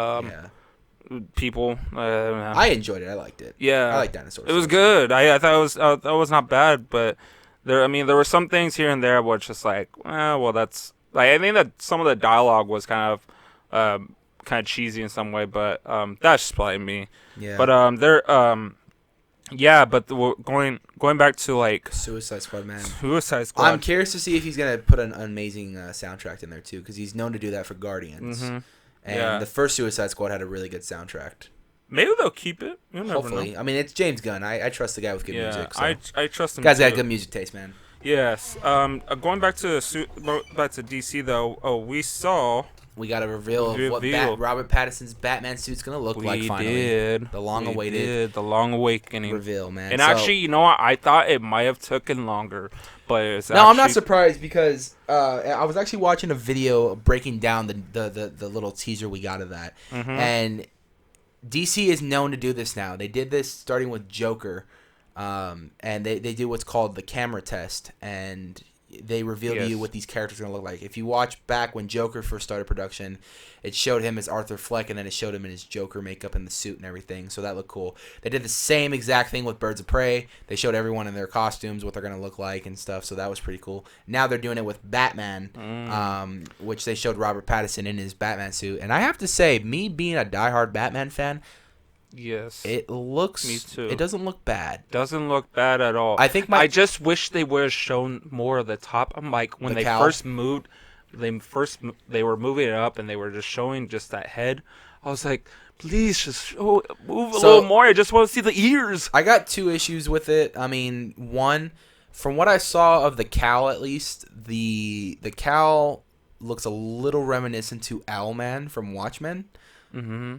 people.
I enjoyed it. I liked it.
Yeah,
I like dinosaurs.
It was good. I thought it was not bad, but there were some things here and there where it's just like, well, that's like, I think that some of the dialogue was kind of cheesy in some way, but that's just probably me.
Yeah.
But but going back to like
Suicide Squad, man.
Suicide Squad.
I'm curious to see if he's gonna put an amazing soundtrack in there too, because he's known to do that for Guardians.
Mm-hmm.
And the first Suicide Squad had a really good soundtrack.
Maybe they'll keep it. You'll never
Hopefully.
know.
I mean, it's James Gunn. I trust the guy with good music. So.
I trust him.
Guy's got good music taste, man.
Yes. Going back to DC though. We
got a reveal of what Robert Pattinson's Batman suit's gonna look like. Finally,
did.
The long-awaited,
the long awakening
reveal, man.
And actually, you know what? I thought it might have taken longer, but it's
I'm not surprised, because I was actually watching a video breaking down the little teaser we got of that, and DC is known to do this now. They did this starting with Joker, and they do what's called the camera test, and they reveal to you what these characters are going to look like. If you watch back when Joker first started production, it showed him as Arthur Fleck, and then it showed him in his Joker makeup and the suit and everything, so that looked cool. They did the same exact thing with Birds of Prey. They showed everyone in their costumes, what they're going to look like and stuff, so that was pretty cool. Now they're doing it with Batman, which they showed Robert Pattinson in his Batman suit. And I have to say, me being a diehard Batman fan,
yes,
it looks.
Me too.
It doesn't look bad.
Doesn't look bad at all. I just wish they would have shown more of the top. I'm like, when they first moved, they were moving it up and they were just showing just that head. I was like, please just move a little more. I just want to see the ears.
I got two issues with it. I mean, one, from what I saw of the cowl, at least the cowl looks a little reminiscent to Owlman from Watchmen,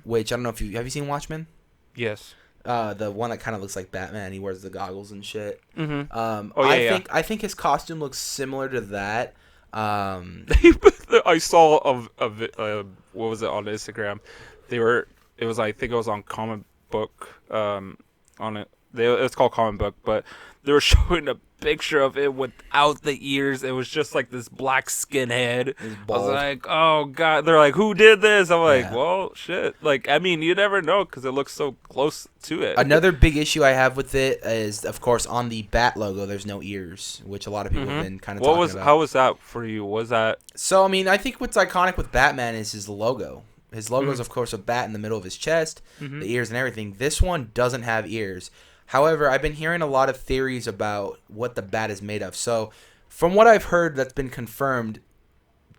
which I don't know if have you seen Watchmen?
Yes.
The one that kind of looks like Batman. He wears the goggles and shit.
Mm-hmm. Oh yeah, yeah.
I think his costume looks similar to that.
I saw of what was it on Instagram? They were it was I think it was on comic book on it. It's called comic book, but they were showing a picture of it without the ears. It was just like this black skinhead.
He's
I was
bald.
like, oh god. They're like, who did this? I'm like,
Yeah.
well, shit. Like, I mean, you never know because it looks so close to it.
Another big issue I have with it is, of course, on the Bat logo, there's no ears, which a lot of people have been kind of talking about.
How was that for you? Was that
So, I mean, I think what's iconic with Batman is his logo. His logo is, of course, a bat in the middle of his chest, the ears and everything. This one doesn't have ears. However, I've been hearing a lot of theories about what the bat is made of. So, from what I've heard that's been confirmed,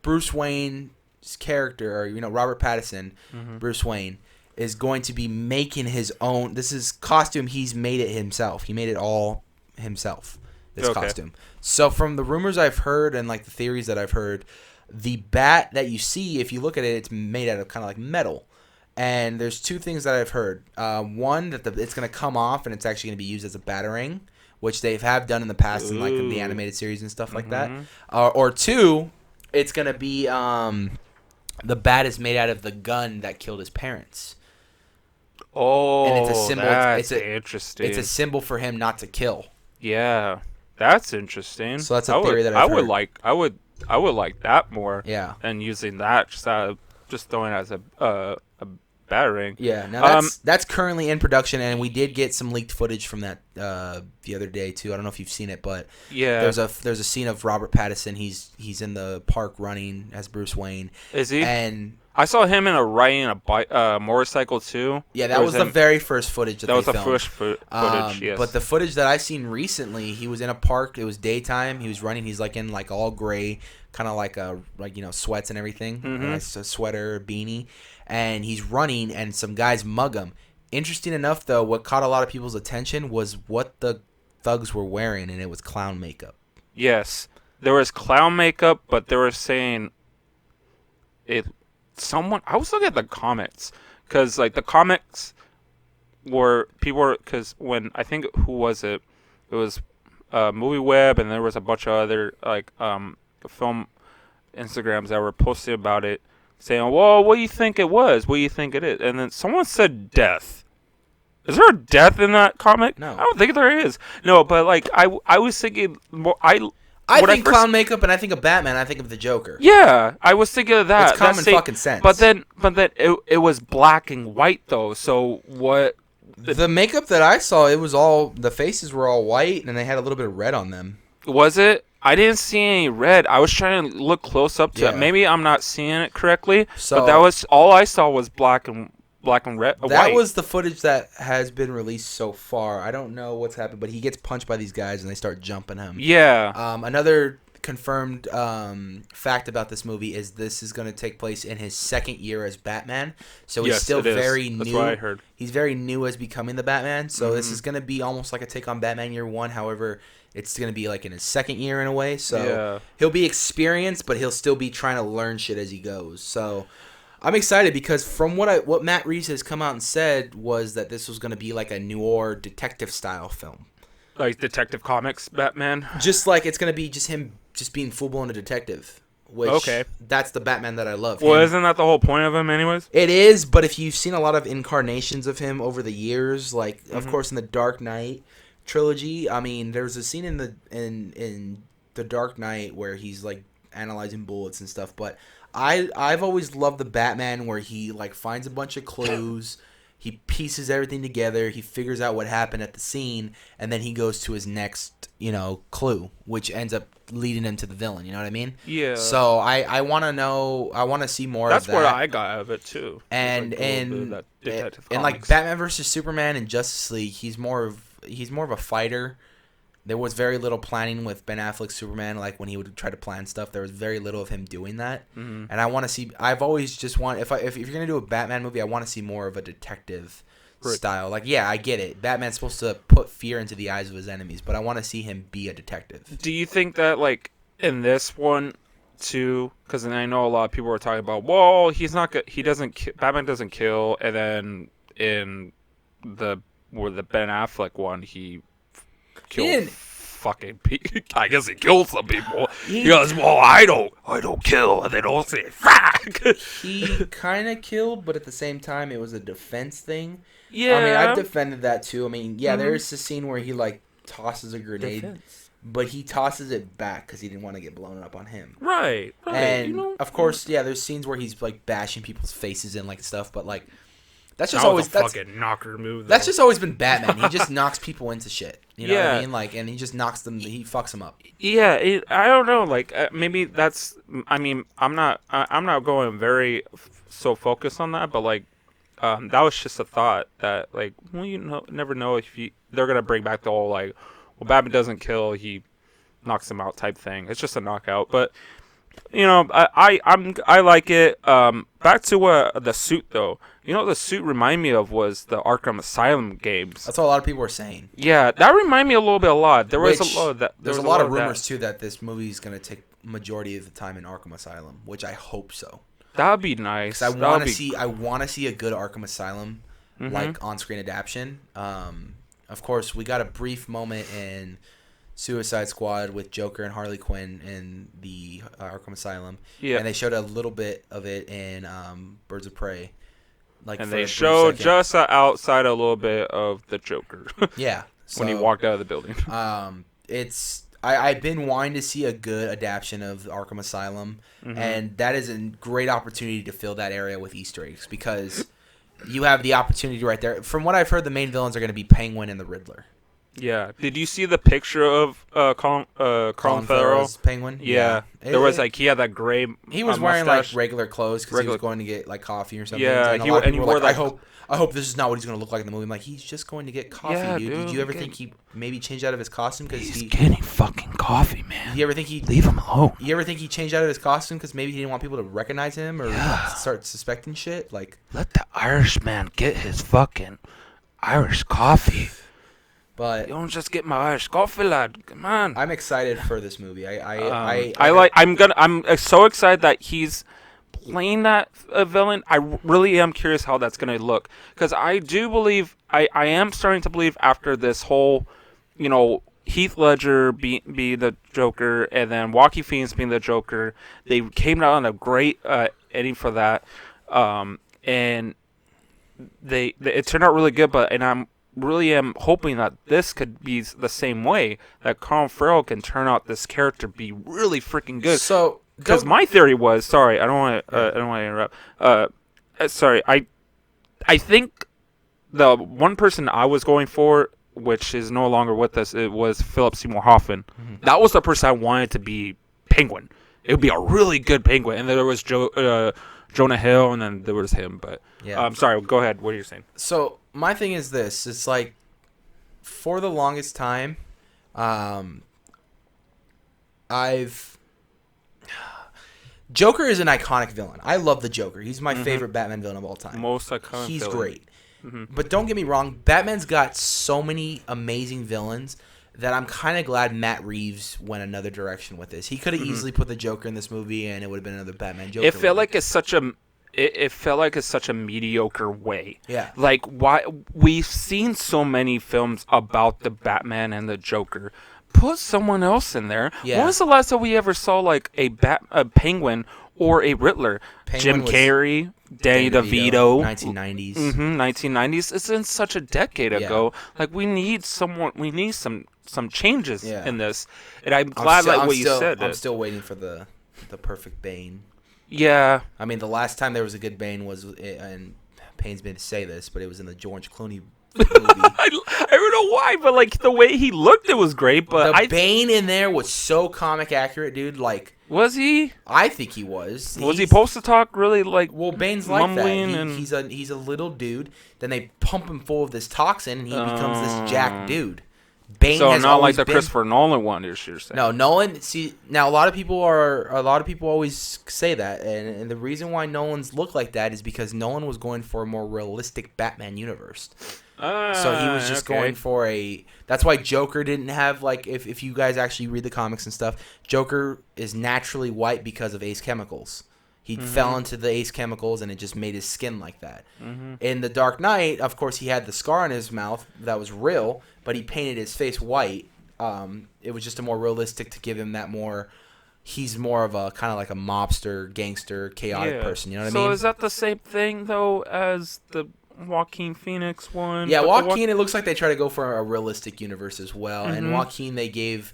Bruce Wayne's character, or, Robert Pattinson, Bruce Wayne, is going to be making his own. This is costume. He's made it himself. He made it all himself, this costume. So, from the rumors I've heard and, like, the theories that I've heard, the bat that you see, if you look at it, it's made out of kind of like metal. And there's two things that I've heard. One, that it's going to come off and it's actually going to be used as a batarang, which they have done in the past in like in the animated series and stuff like that. Or two, it's going to be the bat is made out of the gun that killed his parents.
Oh,
and it's a symbol.
That's interesting.
It's a symbol for him not to kill.
Yeah, that's interesting.
So that's a theory that I've heard.
I would like that more.
Yeah.
And using that just throwing it as a batarang.
Yeah. Now that's currently in production, and we did get some leaked footage from that the other day too. I don't know if you've seen it, but
yeah,
there's a scene of Robert Pattinson. He's in the park running as Bruce Wayne.
Is he?
And
I saw him riding a motorcycle too.
Yeah, that was the very first footage that they filmed.
That was the first footage, yes.
But the footage that I've seen recently, he was in a park. It was daytime. He was running. He's like in like all gray, kind of like sweats and everything. Nice sweater, beanie, and he's running, and some guys mug him. Interesting enough, though, what caught a lot of people's attention was what the thugs were wearing, and it was clown makeup.
Yes, there was clown makeup, but they were saying it. I was looking at the comments because like the comics because when I think who was it? It was Movie Web, and there was a bunch of other like film Instagrams that were posting about it, saying, "Well, what do you think it was? What do you think it is?" And then someone said death. Is there a death in that comic?
No,
I don't think there is. No, but like I was thinking,
I think clown makeup, and I think of Batman. I think of the Joker.
Yeah, I was thinking of that.
It's common fucking sense.
But then it was black and white though. So what?
The makeup that I saw, the faces were all white, and they had a little bit of red on them.
Was it? I didn't see any red. I was trying to look close up to it. Maybe I'm not seeing it correctly. But that was all I saw was black and red.
That was the footage that has been released so far. I don't know what's happened, but he gets punched by these guys and they start jumping him.
Yeah.
Another confirmed fact about this movie is this is going to take place in his second year as Batman. So he's still very new.
That's what I heard.
He's very new as becoming the Batman. So this is going to be almost like a take on Batman Year One. However, it's going to be like in his second year in a way. So he'll be experienced, but he'll still be trying to learn shit as he goes. So I'm excited because from what Matt Reeves has come out and said was that this was going to be like a noir detective style film.
Like Detective Comics Batman?
Just like it's going to be just him just being full-blown a detective. Which, that's the Batman that I love.
Well, isn't that the whole point of him anyways?
It is, but if you've seen a lot of incarnations of him over the years, like, of course, in the Dark Knight trilogy, I mean, there's a scene in the Dark Knight where he's, like, analyzing bullets and stuff, but I've always loved the Batman where he like finds a bunch of clues, he pieces everything together, he figures out what happened at the scene, and then he goes to his next, clue, which ends up leading him to the villain. You know what I mean?
Yeah.
So I want to know. I want to see more of that.
That's what I got out of it too.
And like Batman versus Superman and Justice League, he's more of a fighter. There was very little planning with Ben Affleck's Superman. Like when he would try to plan stuff, there was very little of him doing that. And I want to see. I've always just want if you're gonna do a Batman movie, I want to see more of a detective style. Like, yeah, I get it. Batman's supposed to put fear into the eyes of his enemies, but I want to see him be a detective.
Do you think that like in this one too? Because I know a lot of people were talking about, well, he's not good. Batman doesn't kill, and then in the where the Ben Affleck one, he
He
killed
didn't.
fucking I guess he killed some people.
He,
He goes, well, I don't kill, and they don't say fuck.
he kind of killed, but at the same time, it was a defense thing.
Yeah.
I mean, I've defended that too. I mean, yeah,
Mhm.
there's a scene where he like tosses a grenade,
Defense.
but he tosses it back because he didn't want to get blown up on him.
Right.
And of course, yeah, there's scenes where he's like bashing people's faces in like stuff, but like that's just
that
always
was a fucking knocker move.
that's
though.
just always been Batman. He just knocks people into shit. You know what I
Yeah.
mean? Like, and he just knocks them. He fucks them up.
Yeah, I don't know. Like maybe that's. I mean, I'm not going very so focused on that, but like, that was just a thought that like, well, never know if they're gonna bring back the whole like, well, Batman doesn't kill, he knocks him out type thing. It's just a knockout, but you know, I like it. Back to the suit though. You know what the suit reminded me of was the Arkham Asylum games.
That's what a lot of people are saying.
Yeah, that reminded me a lot. There was a lot of that.
There's a lot of rumors too that this movie is gonna take majority of the time in Arkham Asylum, which I hope so.
That'd be nice.
I want to see. I want to see a good Arkham Asylum,
Mhm.
like on-screen adaptation. Of course, we got a brief moment in Suicide Squad with Joker and Harley Quinn in the Arkham Asylum.
Yeah.
And they showed a little bit of it in Birds of Prey. Like,
And
for a
they
brief
showed
second.
just outside a little bit of the Joker
Yeah.
when he
So,
walked out of the building.
I've been wanting to see a good adaptation of Arkham Asylum,
Mhm.
and that is a great opportunity to fill that area with Easter eggs because you have the opportunity right there. From what I've heard, the main villains are going to be Penguin and the Riddler.
Yeah. Did you see the picture of Colin Farrell?
Farrell's Penguin.
Yeah. There was like he had that gray.
he was wearing like
mustache.
regular clothes because he
Regular-
was going to get like coffee or something.
Yeah,
and a
he-
lot of
and he
people were
wore
like,
that-
I hope this is not what he's going to look like in the movie. I'm like, he's just going to get coffee,
Yeah,
dude. Did
dude,
you ever
get-
think he maybe changed out of his costume because
He's
he?
getting fucking coffee, man.
You ever think he?
Leave him alone.
You ever think he changed out of his costume because maybe he didn't want people to recognize him or
Yeah.
start suspecting shit? Like,
Let the Irishman get his fucking Irish coffee.
but
You don't just get my Irish coffee, lad. Come on.
I'm excited for this movie.
I'm so excited that he's playing that villain. I really am curious how that's going to look because I do believe I am starting to believe after this whole, Heath Ledger be the Joker and then Joaquin Phoenix being the Joker. They came out on a great ending for that, and it turned out really good. But I'm really am hoping that this could be the same way, that Colin Farrell can turn out this character be really freaking good.
So
Because my theory was, sorry, I don't want to interrupt. Sorry, I think the one person I was going for, which is no longer with us, it was Philip Seymour Hoffman.
Mhm.
That was the person I wanted to be Penguin. It would be a really good Penguin. And then there was Jonah Hill, and then there was him. But
yeah.
I'm sorry. Go ahead. What are you saying?
So my thing is this: it's like for the longest time, Joker is an iconic villain. I love the Joker. He's my favorite Batman villain of all time.
Most iconic.
He's
villain.
great.
Mhm.
But don't get me wrong, Batman's got so many amazing villains that I'm kind of glad Matt Reeves went another direction with this. He could have easily put the Joker in this movie, and it would have been another Batman Joker.
It felt like it's such a. It felt like it's such a mediocre way.
Yeah.
Like why we've seen so many films about the Batman and the Joker. Put someone else in there.
Yeah.
When was the last time we ever saw like a Penguin or a Riddler?
Penguin
Jim
was
Carrey, Danny DeVito.
1990s.
1990s. It's in such a decade ago. Like we need someone. We need some changes
Yeah.
in this. And I'm glad what you said.
I'm still waiting for the perfect Bane.
Yeah.
I mean, the last time there was a good Bane was, and pains me to say this, but it was in the George Clooney movie.
I don't know why, but like the way he looked, it was great. But
The Bane in there was so comic accurate, dude. Like,
was he?
I think he was.
Was he
He's-
supposed to talk really like?
Well, Bane's like that.
mumbling and-
He's a little dude. Then they pump him full of this toxin, and he becomes this jacked dude. Bane
So
has
not like
always
the
been,
Christopher Nolan one, you're saying?
No, Nolan. See, now a lot of people always say that, and the reason why Nolan's look like that is because Nolan was going for a more realistic Batman universe. So he was just going for a. That's why Joker didn't have like. If you guys actually read the comics and stuff, Joker is naturally white because of Ace Chemicals. He fell
Mhm.
into the Ace chemicals, and it just made his skin like that.
Mhm.
In The Dark Knight, of course, he had the scar on his mouth that was real, but he painted his face white. It was just a more realistic to give him that more. He's more of a kind of like a mobster, gangster, chaotic
Yeah.
person. You know what I
So
mean?
is that the same thing though as the Joaquin Phoenix one?
Yeah,
But the
Joaquin. It looks like they try to go for a realistic universe as well. And
Mhm.
Joaquin, they gave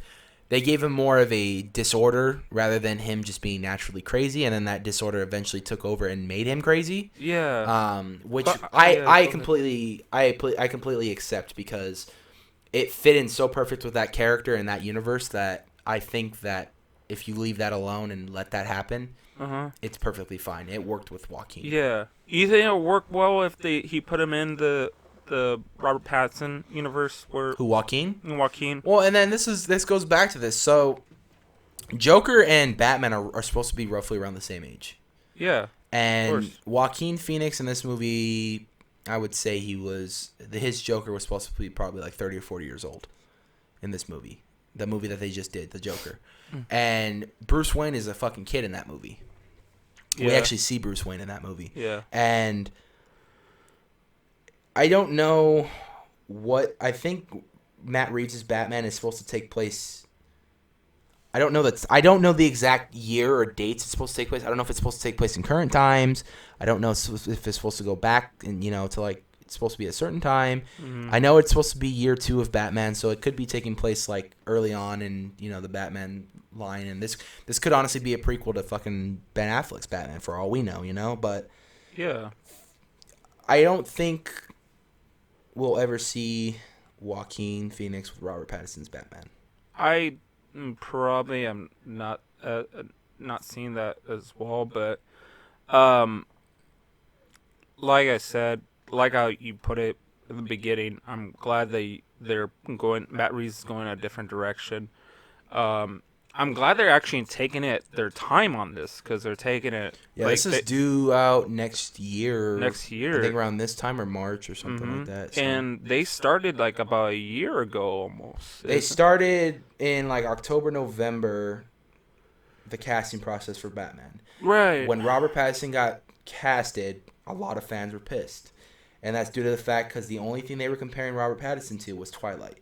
him more of a disorder rather than him just being naturally crazy. And then that disorder eventually took over and made him crazy.
Yeah.
Which
But yeah,
I
go ahead.
completely accept because it fit in so perfect with that character and that universe that I think that if you leave that alone and let that happen,
Uh-huh.
it's perfectly fine. It worked with Joaquin.
Yeah. You think it'll work well if he put him in the Robert Pattinson universe where
Who, Joaquin?
Joaquin?
Well, and then this goes back to this. So Joker and Batman are supposed to be roughly around the same age.
Yeah. Of
And
course.
Joaquin Phoenix in this movie, I would say his Joker was supposed to be probably like 30 or 40 years old in this movie. The movie that they just did, the Joker.
Mm.
And Bruce Wayne is a fucking kid in that movie.
Yeah.
We actually see Bruce Wayne in that movie.
Yeah.
And I don't know I think Matt Reeves' Batman is supposed to take place. I don't know the exact year or dates it's supposed to take place. I don't know if it's supposed to take place in current times. I don't know if it's supposed to go back and to like it's supposed to be a certain time.
Mhm.
I know it's supposed to be year 2 of Batman, so it could be taking place like early on in the Batman line, and this could honestly be a prequel to fucking Ben Affleck's Batman for all we know. But
Yeah.
I don't think we'll ever see Joaquin Phoenix with Robert Pattinson's Batman.
I probably am not seeing that as well, but um, like I said, like how you put it in the beginning, I'm glad they're going. Matt Reeves is going a different direction. Um, I'm glad they're actually taking their time on this because they're taking it
Yeah,
like
this is due out next year.
next
I
year.
think around this time or March or something like
Hmm.
that. So.
And they started like about a year ago almost.
They started in like October, November, the casting process for Batman.
Right.
When Robert Pattinson got casted, a lot of fans were pissed. And that's due to the fact because the only thing they were comparing Robert Pattinson to was Twilight.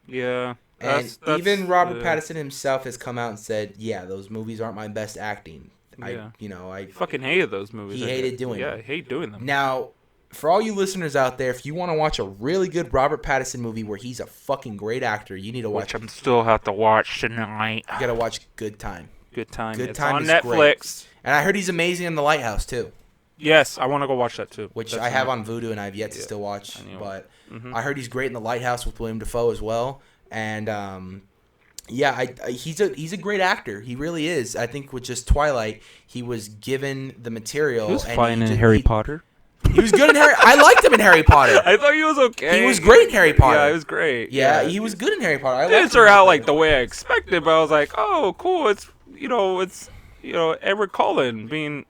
Yeah.
And
That's
even Robert
yeah.
Pattinson himself has come out and said, yeah, those movies aren't my best acting.
Yeah.
I
Fucking hated those movies.
He
I
hated
guess.
doing
Yeah,
them.
I hate doing them.
Now, for all you listeners out there, if you want to watch a really good Robert Pattinson movie where he's a fucking great actor, you need to watch.
Which I'm still have to watch tonight.
You gotta watch Good Time.
Good time.
Good
It's
Time
on
is
Netflix.
great. And I heard he's amazing in The Lighthouse too,
Yes, I want to go watch that too.
which
That's
I have on Vudu and I've yet to
Yeah,
still watch.
I know.
But
Mhm.
I heard he's great in The Lighthouse with William Dafoe as well. And yeah, he's a great actor. He really is. I think with just Twilight, he was given the material.
He was
and
fine in
just-
Harry Potter.
He was good in Harry. I liked him in Harry Potter.
I thought he was okay.
He was great in Harry Potter.
Yeah, he was great.
Yeah, he was good in Harry Potter. I
It didn't
liked
turn
him.
out like the way I expected, but I was like, oh, cool. It's Edward Cullen being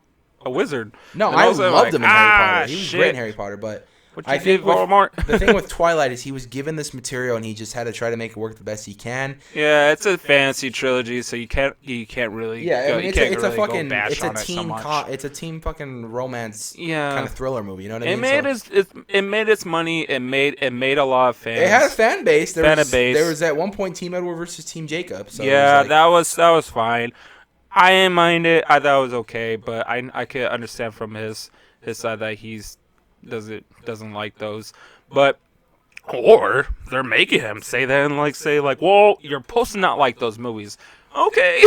a wizard.
No,
And
I
also
loved
like,
him in Harry Potter. He was
shit.
great in Harry Potter, but
What
I
you
think
did, Voldemort?
the thing with Twilight is he was given this material and he just had to try to make it work the best he can.
Yeah, it's a fantasy trilogy, so you can't really.
Yeah,
go,
I mean,
you
it's
can't
a
really go
fucking
bash
it's a
on it so
teen
much.
it's a teen fucking romance
Yeah.
kind of thriller movie. You know what I
It
mean?
made it made its money. It made a lot of fans.
It had a fan base. There
Base.
was at one point Team Edward versus Team Jacob. So
Yeah,
it was
that was fine. I didn't mind it. I thought it was okay, but I could understand from his side that doesn't like those. But or they're making him say that and say well, you're supposed to not like those movies. Okay,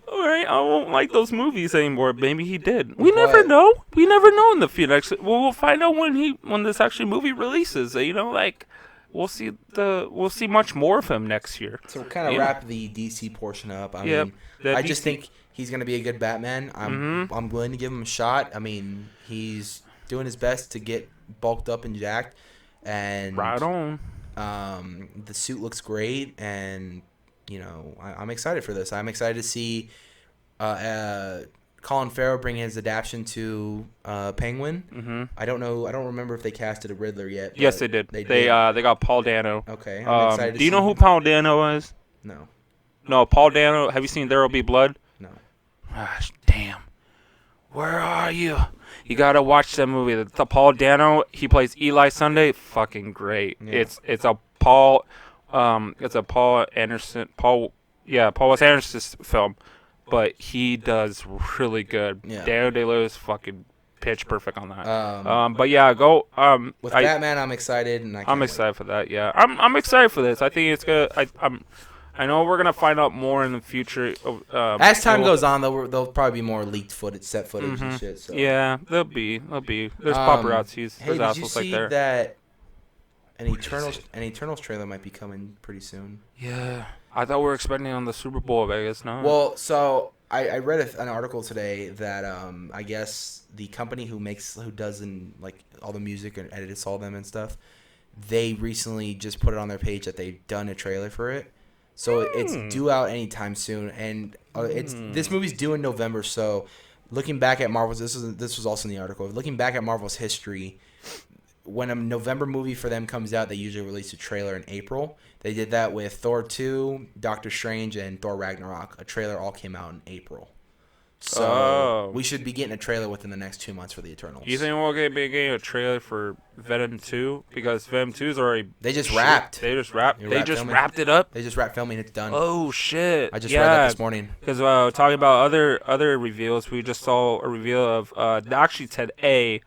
all right, I won't like those movies anymore. Maybe he did. We never know. We never know in the future. We'll find out when this actually movie releases. We'll see much more of him next year.
So we'll kind of wrap the DC portion up. I
Yep,
mean,
the
I just
DC
think he's gonna be a good Batman. I'm willing to give him a shot. I mean, he's doing his best to get bulked up and jacked, and
Right on.
the suit looks great, and I'm excited for this. I'm excited to see Colin Farrell bring his adaptation to Penguin.
Mm-hmm.
I don't know. I don't remember if they casted a Riddler yet.
Yes,
but
they did.
They
They
did.
got Paul Dano.
Okay, I'm excited to
Do you
see
know who
him.
Paul Dano is?
No,
No, Paul Dano. Have you seen There Will Be Blood?
no.
Gosh, damn. Where are you? You gotta watch that movie. The Paul Dano, he plays Eli Sunday. Fucking great.
Yeah.
It's a Paul Anderson Paul Wes Anderson's film, but he does really good.
Yeah.
Daniel Day-Lewis fucking pitch perfect on that.
Um,
But yeah, go.
with Batman, I'm excited, and
I'm excited for that. Yeah, I'm excited for this. I think it's good. I know we're gonna find out more in the future.
As time goes on, there'll probably be more leaked footage, set footage, and shit. So.
Yeah, there'll be. There's paparazzis.
Hey,
There's
did you
assholes
see
like there.
that an Eternals trailer might be coming pretty soon?
Yeah, I thought we were expecting it on the Super Bowl, Vegas. No.
Well, so I read an article today that I guess the company who does like all the music and edits all them and stuff, they recently just put it on their page that they've done a trailer for it. So it's due out anytime soon, and this movie's due in November. So, looking back at Marvel's, this was also in the article. Looking back at Marvel's history, when a November movie for them comes out, they usually release a trailer in April. They did that with Thor 2, Doctor Strange, and Thor Ragnarok. A trailer all came out in April. So we should be getting a trailer within the next 2 months for the Eternals.
You think we'll be getting a trailer for Venom 2? Because Venom 2's already...
They just wrapped.
They just wrapped
filming.
wrapped it up?
They just wrapped filming. It's done.
Oh, shit.
I just read that this morning.
Because talking about other reveals, we just saw a reveal of... actually, today,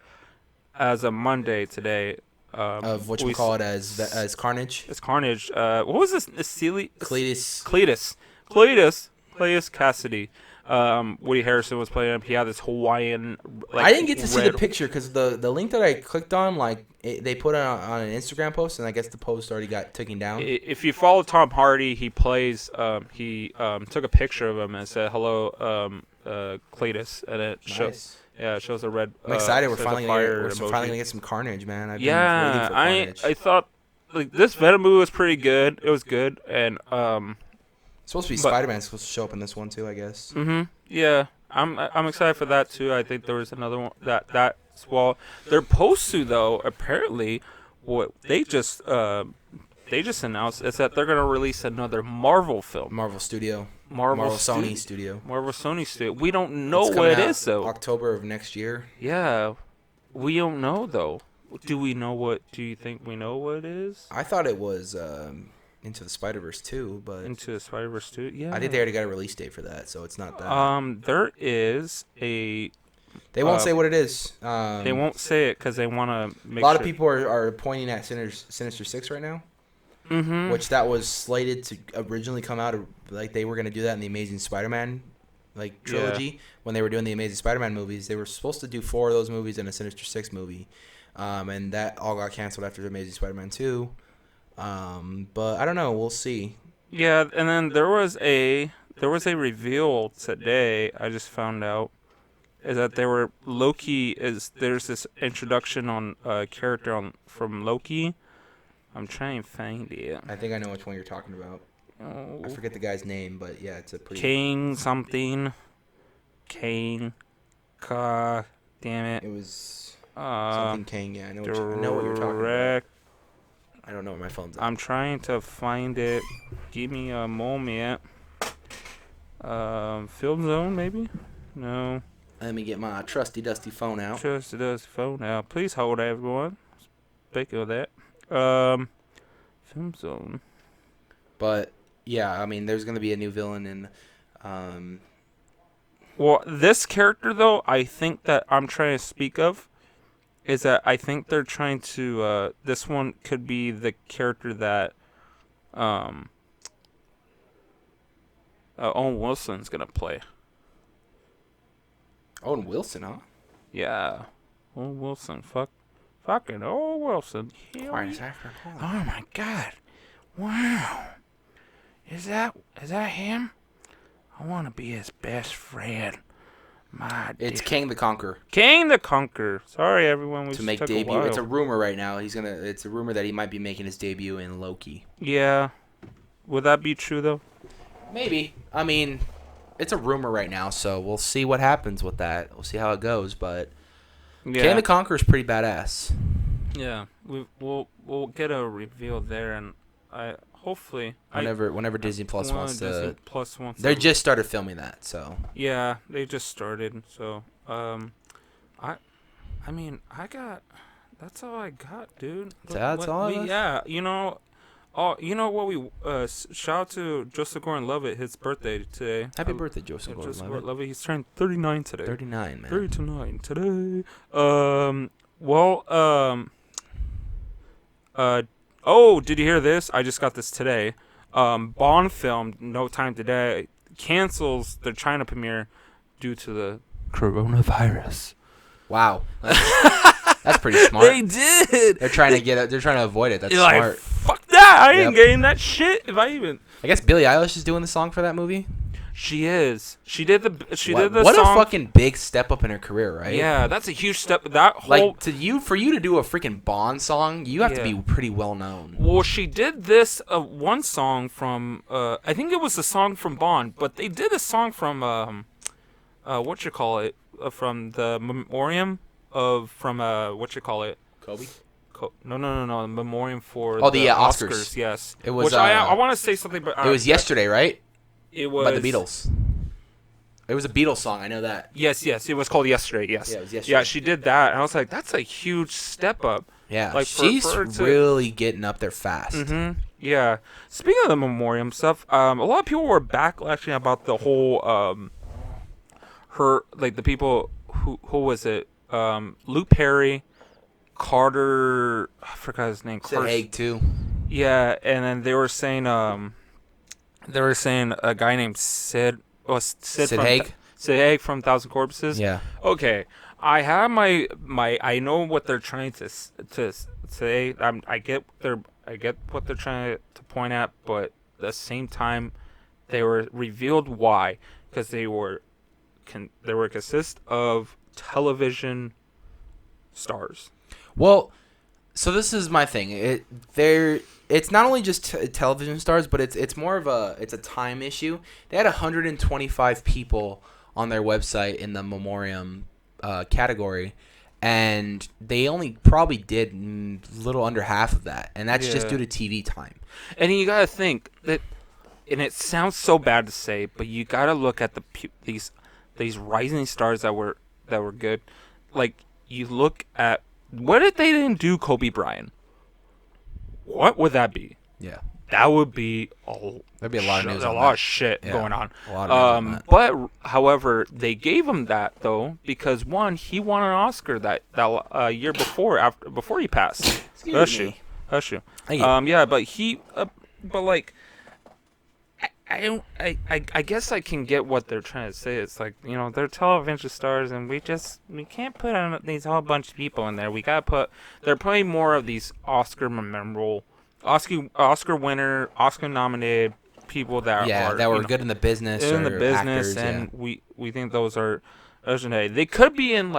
as a Monday today...
of what you call it as Carnage.
It's Carnage. What was this?
Cletus
Cassidy. Woody Harrison was playing him. He had this Hawaiian.
I didn't get to see the picture because the link that I clicked on, they put it on an Instagram post, and I guess the post already got taken down.
If you follow Tom Hardy, he plays. He took a picture of him and said hello, Cletus, and it shows. Yeah, it shows a red.
I'm excited. We're finally gonna get some Carnage, man. I've been waiting for Carnage.
I thought this Venom movie was pretty good. It was good, and
supposed to be Spider-Man supposed to show up in this one too, I guess.
Yeah, I'm excited for that too. I think there was another one that's they're supposed to though. Apparently, what they just announced is that they're gonna release another Marvel film.
Marvel Studio.
Sony Studio. We don't know what it is though.
October of next year.
Yeah, we don't know though. Do we know what? Do you think we know what it is?
I thought it was Into the Spider-Verse 2, but
Into the Spider-Verse 2. Yeah,
I think they already got a release date for that, so it's not that.
There is a.
They won't say what it is.
They won't say it because they want to make.
A lot of people are pointing at Sinister Six right now. Which that was slated to originally come out, like they were going to do that in the Amazing Spider-Man trilogy. When they were doing the Amazing Spider-Man movies, they were supposed to do 4 of those movies and a Sinister Six movie, and that all got canceled after Amazing Spider-Man 2. But I don't know, we'll see.
Yeah, and then there was a reveal today. I just found out is that there's this introduction on a character from Loki. I'm trying to find it.
I think I know which one you're talking about.
Oh.
I forget the guy's name, but yeah, it's a pretty...
Kane something. Kane. Damn it.
It was something Kane, yeah. I know what you're talking about. I don't know where my phone's at.
I'm trying to find it. Give me a moment. Film Zone, maybe? No.
Let me get my trusty dusty phone out.
Please hold, everyone. Speaking of that. Film Zone.
But yeah, I mean, there's gonna be a new villain in.
Well, this character though, I think that I'm trying to speak of, is that I think they're trying to. This one could be the character that, Owen Wilson's gonna play.
Owen Wilson, huh?
Yeah, Owen Wilson. Fucking Owen Wilson.
Oh
my God! Wow, is that him? I want to be his best friend.
It's Kang the Conqueror.
Kang the Conqueror. Sorry, everyone.
To make debut. It's a rumor right now. It's a rumor that he might be making his debut in Loki.
Yeah. Would that be true though?
Maybe. I mean, it's a rumor right now, so we'll see what happens with that. We'll see how it goes, but yeah. Kang the Conqueror is pretty badass.
Yeah, we'll get a reveal there, and hopefully
whenever Disney Plus wants to.
Disney Plus wants.
They just started filming that, so.
Yeah, they just started, so I I mean, that's all I got, dude.
That's all.
Yeah, you know what we shout out to Joseph Gordon-Levitt, his birthday today.
Happy birthday, Joseph
Joseph
Gordon-Levitt.
Gordon-Levitt. He's turned 39 today.
39, man.
39 today. Well, oh, did you hear this? I just got this today. Bond film No Time to Die cancels their China premiere due to the coronavirus.
Wow. That's pretty smart.
They did.
They're trying to avoid it. That's
You're
smart.
like, fuck that. I ain't getting that shit if I even.
I guess Billie Eilish is doing the song for that movie.
She is. She did the
What
song.
a fucking big step up in her career, right?
Yeah, that's a huge step. That whole
for you to do a freaking Bond song, you have to be pretty well known.
Well, she did this one song from I think it was a song from Bond, but they did a song from from the memoriam from
Kobe.
No, the memoriam for
the Oscars.
Yes,
it was.
Which I want to say something, but
it was yesterday, right?
It was
by the Beatles. It was a Beatles song. I know that.
Yes, it was called Yesterday. Yes.
Yeah, it was yesterday.
Yeah, she did that, and I was like, that's a huge step up.
Yeah,
like
she's really getting up there fast.
Mm-hmm. Yeah. Speaking of the memoriam stuff, a lot of people were backlashing about the whole the people who was it? Luke Perry, Carter, I forgot his name.
Sid Haig too.
Yeah, and then they were saying a guy named Sid
Haig.
Sid Haig from Thousand Corpses.
Yeah.
Okay, I have my I know what they're trying to say. I get what they're trying to point at, but at the same time, they were revealed why, because they were consist of television stars.
Well, so this is my thing. It's not only just television stars, but it's more of a time issue. They had 125 people on their website in the memoriam category, and they only probably did a little under half of that, and that's just due to TV time.
And you gotta think that, and it sounds so bad to say, but you gotta look at these rising stars that were good. Like, you look at what if they didn't do Kobe Bryant? What would that be?
Yeah,
that would be
there'd be a lot of news.
A lot of shit going on.
A lot of news on that.
But however, they gave him that though because one, he won an Oscar that year before he passed. Hush you. Yeah, but he, but like. I guess I can get what they're trying to say. It's like, they're television stars, and we can't put on these whole bunch of people in there. We gotta they're putting more of these Oscar winner, Oscar nominated people that were
good in the business, actors,
and we think those are legendary. They could be in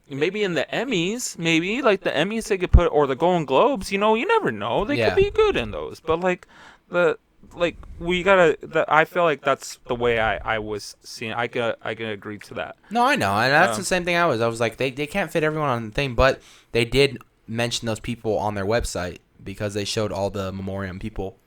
maybe in the Emmys, like the Emmys they could put, or the Golden Globes. You never know. They could be good in those, but we gotta. I feel like that's the way I was seeing. I can agree to that.
No, I know, and that's the same thing. I was like, they can't fit everyone on the thing, but they did mention those people on their website because they showed all the memoriam people.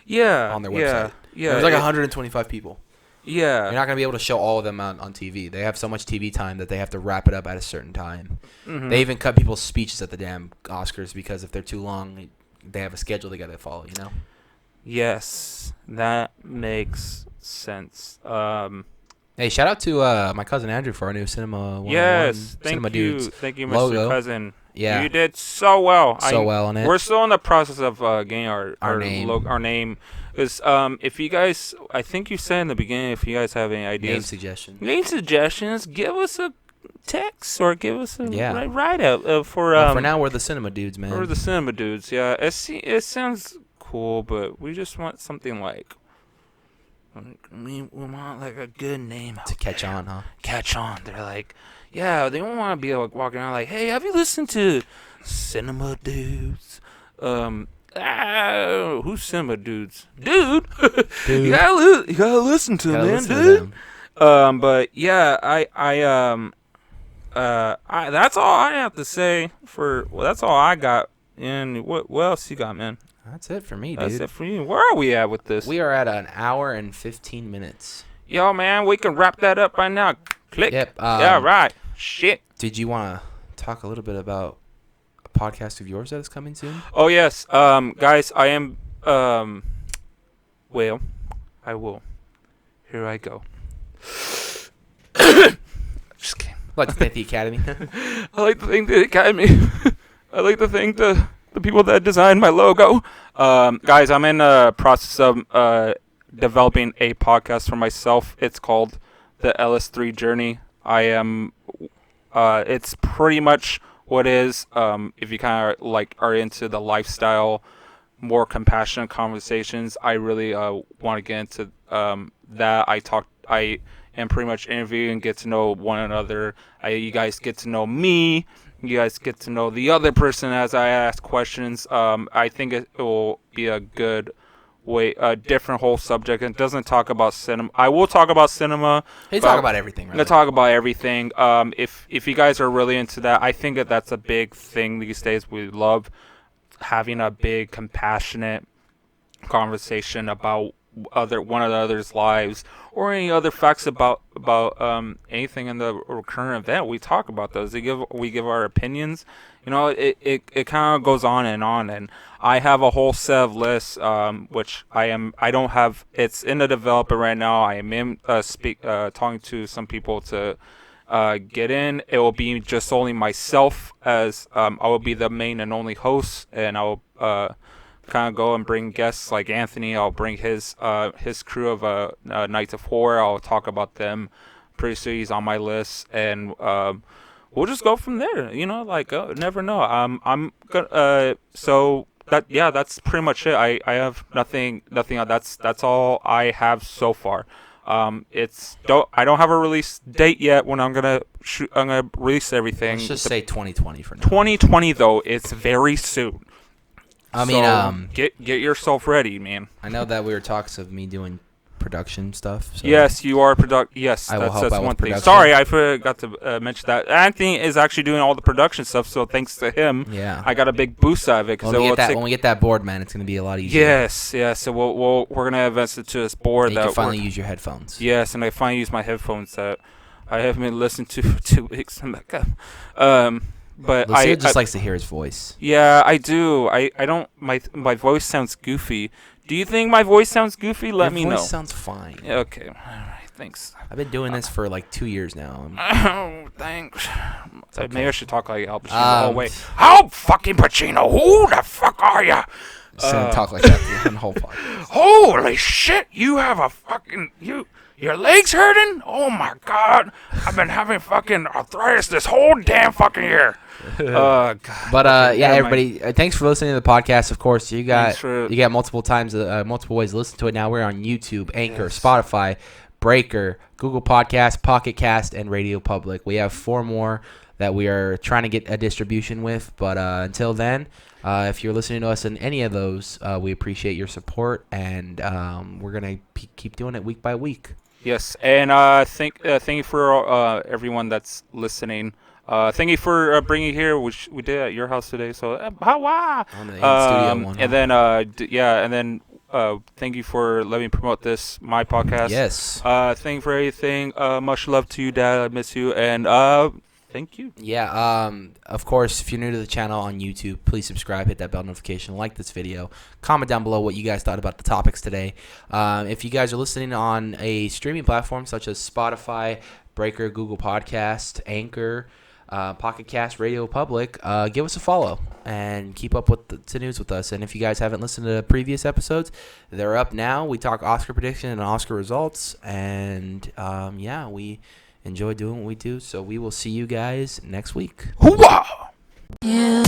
Yeah,
on their website.
Yeah.
There was like 125 people.
Yeah,
you're not gonna be able to show all of them on TV. They have so much TV time that they have to wrap it up at a certain time. Mm-hmm. They even cut people's speeches at the damn Oscars because if they're too long, they have a schedule they gotta follow.
Yes, that makes sense.
Hey, shout out to my cousin Andrew for our new Cinema 101.
Yes,
Cinema Dudes
thank you, Mr.
logo.
Cousin.
Yeah,
you did so well.
Well on it.
We're still in the process of getting our
name.
Our name. Because if you guys, I think you said in the beginning, if you guys have any ideas, name suggestions, give us a text or give us a write up for
now we're the Cinema Dudes, man.
We're the Cinema Dudes. Yeah, it sounds cool, but we just want something we want like a good name
to catch on, huh?
Catch on. They're like, they don't want to be like walking around like, hey, have you listened to Cinema Dudes? Who's Cinema Dudes? Dude. you gotta listen to them, man, dude. But yeah, I that's all I have to say that's all I got. And what else you got, man?
That's it for me, dude.
That's it for you. Where are we at with this?
We are at an hour and 15 minutes.
Yo, man, we can wrap that up right now. Click.
Yep.
Yeah, right. Shit.
Did you want to talk a little bit about a podcast of yours that is coming soon?
Oh yes, guys, I am. Well, I will. Here I go. Just kidding.
I'd like to thank the Academy.
I like to thank the Academy. I like to thank the people that designed my logo. Guys, I'm in the process of developing a podcast for myself. It's called the LS3 Journey. I am. It's pretty much what is. If you kind of like are into the lifestyle, more compassionate conversations, I really want to get into that. I am pretty much interviewing, get to know one another. You guys get to know me. You guys get to know the other person as I ask questions. I think it will be a good way, a different whole subject. It doesn't talk about cinema. I will talk about cinema.
They talk about everything.
I'm gonna talk about everything. If you guys are really into that, I think that's a big thing these days. We love having a big, compassionate conversation about one of the other's lives or any other facts about anything in the current event. We talk about those. We give our opinions. You know, it kind of goes on, and I have a whole set of lists, which I don't have. It's in the developer right now. I am in talking to some people to get in. It will be just only myself, as I will be the main and only host, and I will kind of go and bring guests like Anthony. I'll bring his crew of Knights of Horror. I'll talk about them. Pretty soon he's on my list, and we'll just go from there. You know, like never know. I'm gonna. So that's pretty much it. I have nothing. That's all I have so far. I don't have a release date yet when I'm gonna release everything.
Let's just say 2020 for now.
2020 though, it's very soon.
I mean,
so get yourself ready, man.
I know that we were talks of me doing production stuff. So
yes, you are Yes,
I will help
that's
out
one
with
thing.
production.
Sorry, I forgot to mention that. Anthony is actually doing all the production stuff, so thanks to him,
yeah,
I got a big boost out of it.
when we get that board, man, it's gonna be a lot easier.
Yes. So we're gonna invest into this board
and you can finally use your headphones.
Yes, and I finally use my headphones that I haven't been listening to for 2 weeks. But
Lucio just likes to hear his voice.
Yeah, I do. I don't. My voice sounds goofy. Do you think my voice sounds goofy? Let me know.
Your voice sounds fine.
Okay. All right. Thanks.
I've been doing this for like 2 years now.
Oh, thanks.
Okay.
Maybe I should talk like Al Pacino the whole way.
How fucking Pacino? Who the fuck are you?
Just gonna talk like that the whole podcast.
Holy shit! You have a fucking Your legs hurting? Oh my god! I've been having fucking arthritis this whole damn fucking year.
God.
But yeah, everybody, thanks for listening to the podcast. Of course, you got multiple ways to listen to it now. We're on YouTube, Anchor, Spotify, Breaker, Google Podcasts, Pocket Cast, and Radio Public. We have 4 more that we are trying to get a distribution with. But until then, if you're listening to us in any of those, we appreciate your support, and we're gonna keep doing it week by week.
Yes, and thank you for everyone that's listening. Thank you for bringing here, which we did at your house today. So,
On the studio one.
and then thank you for letting me promote my podcast.
Yes.
Thank you for everything. Much love to you, Dad. I miss you, and thank you.
Yeah. Of course, if you're new to the channel on YouTube, please subscribe, hit that bell notification, like this video, comment down below what you guys thought about the topics today. If you guys are listening on a streaming platform such as Spotify, Breaker, Google Podcast, Anchor, Pocket Cast, Radio Public, give us a follow and keep up with the news with us. And if you guys haven't listened to the previous episodes, they're up now. We talk Oscar prediction and Oscar results, and yeah, we enjoy doing what we do. So we will see you guys next week.
Hoo-wah!
You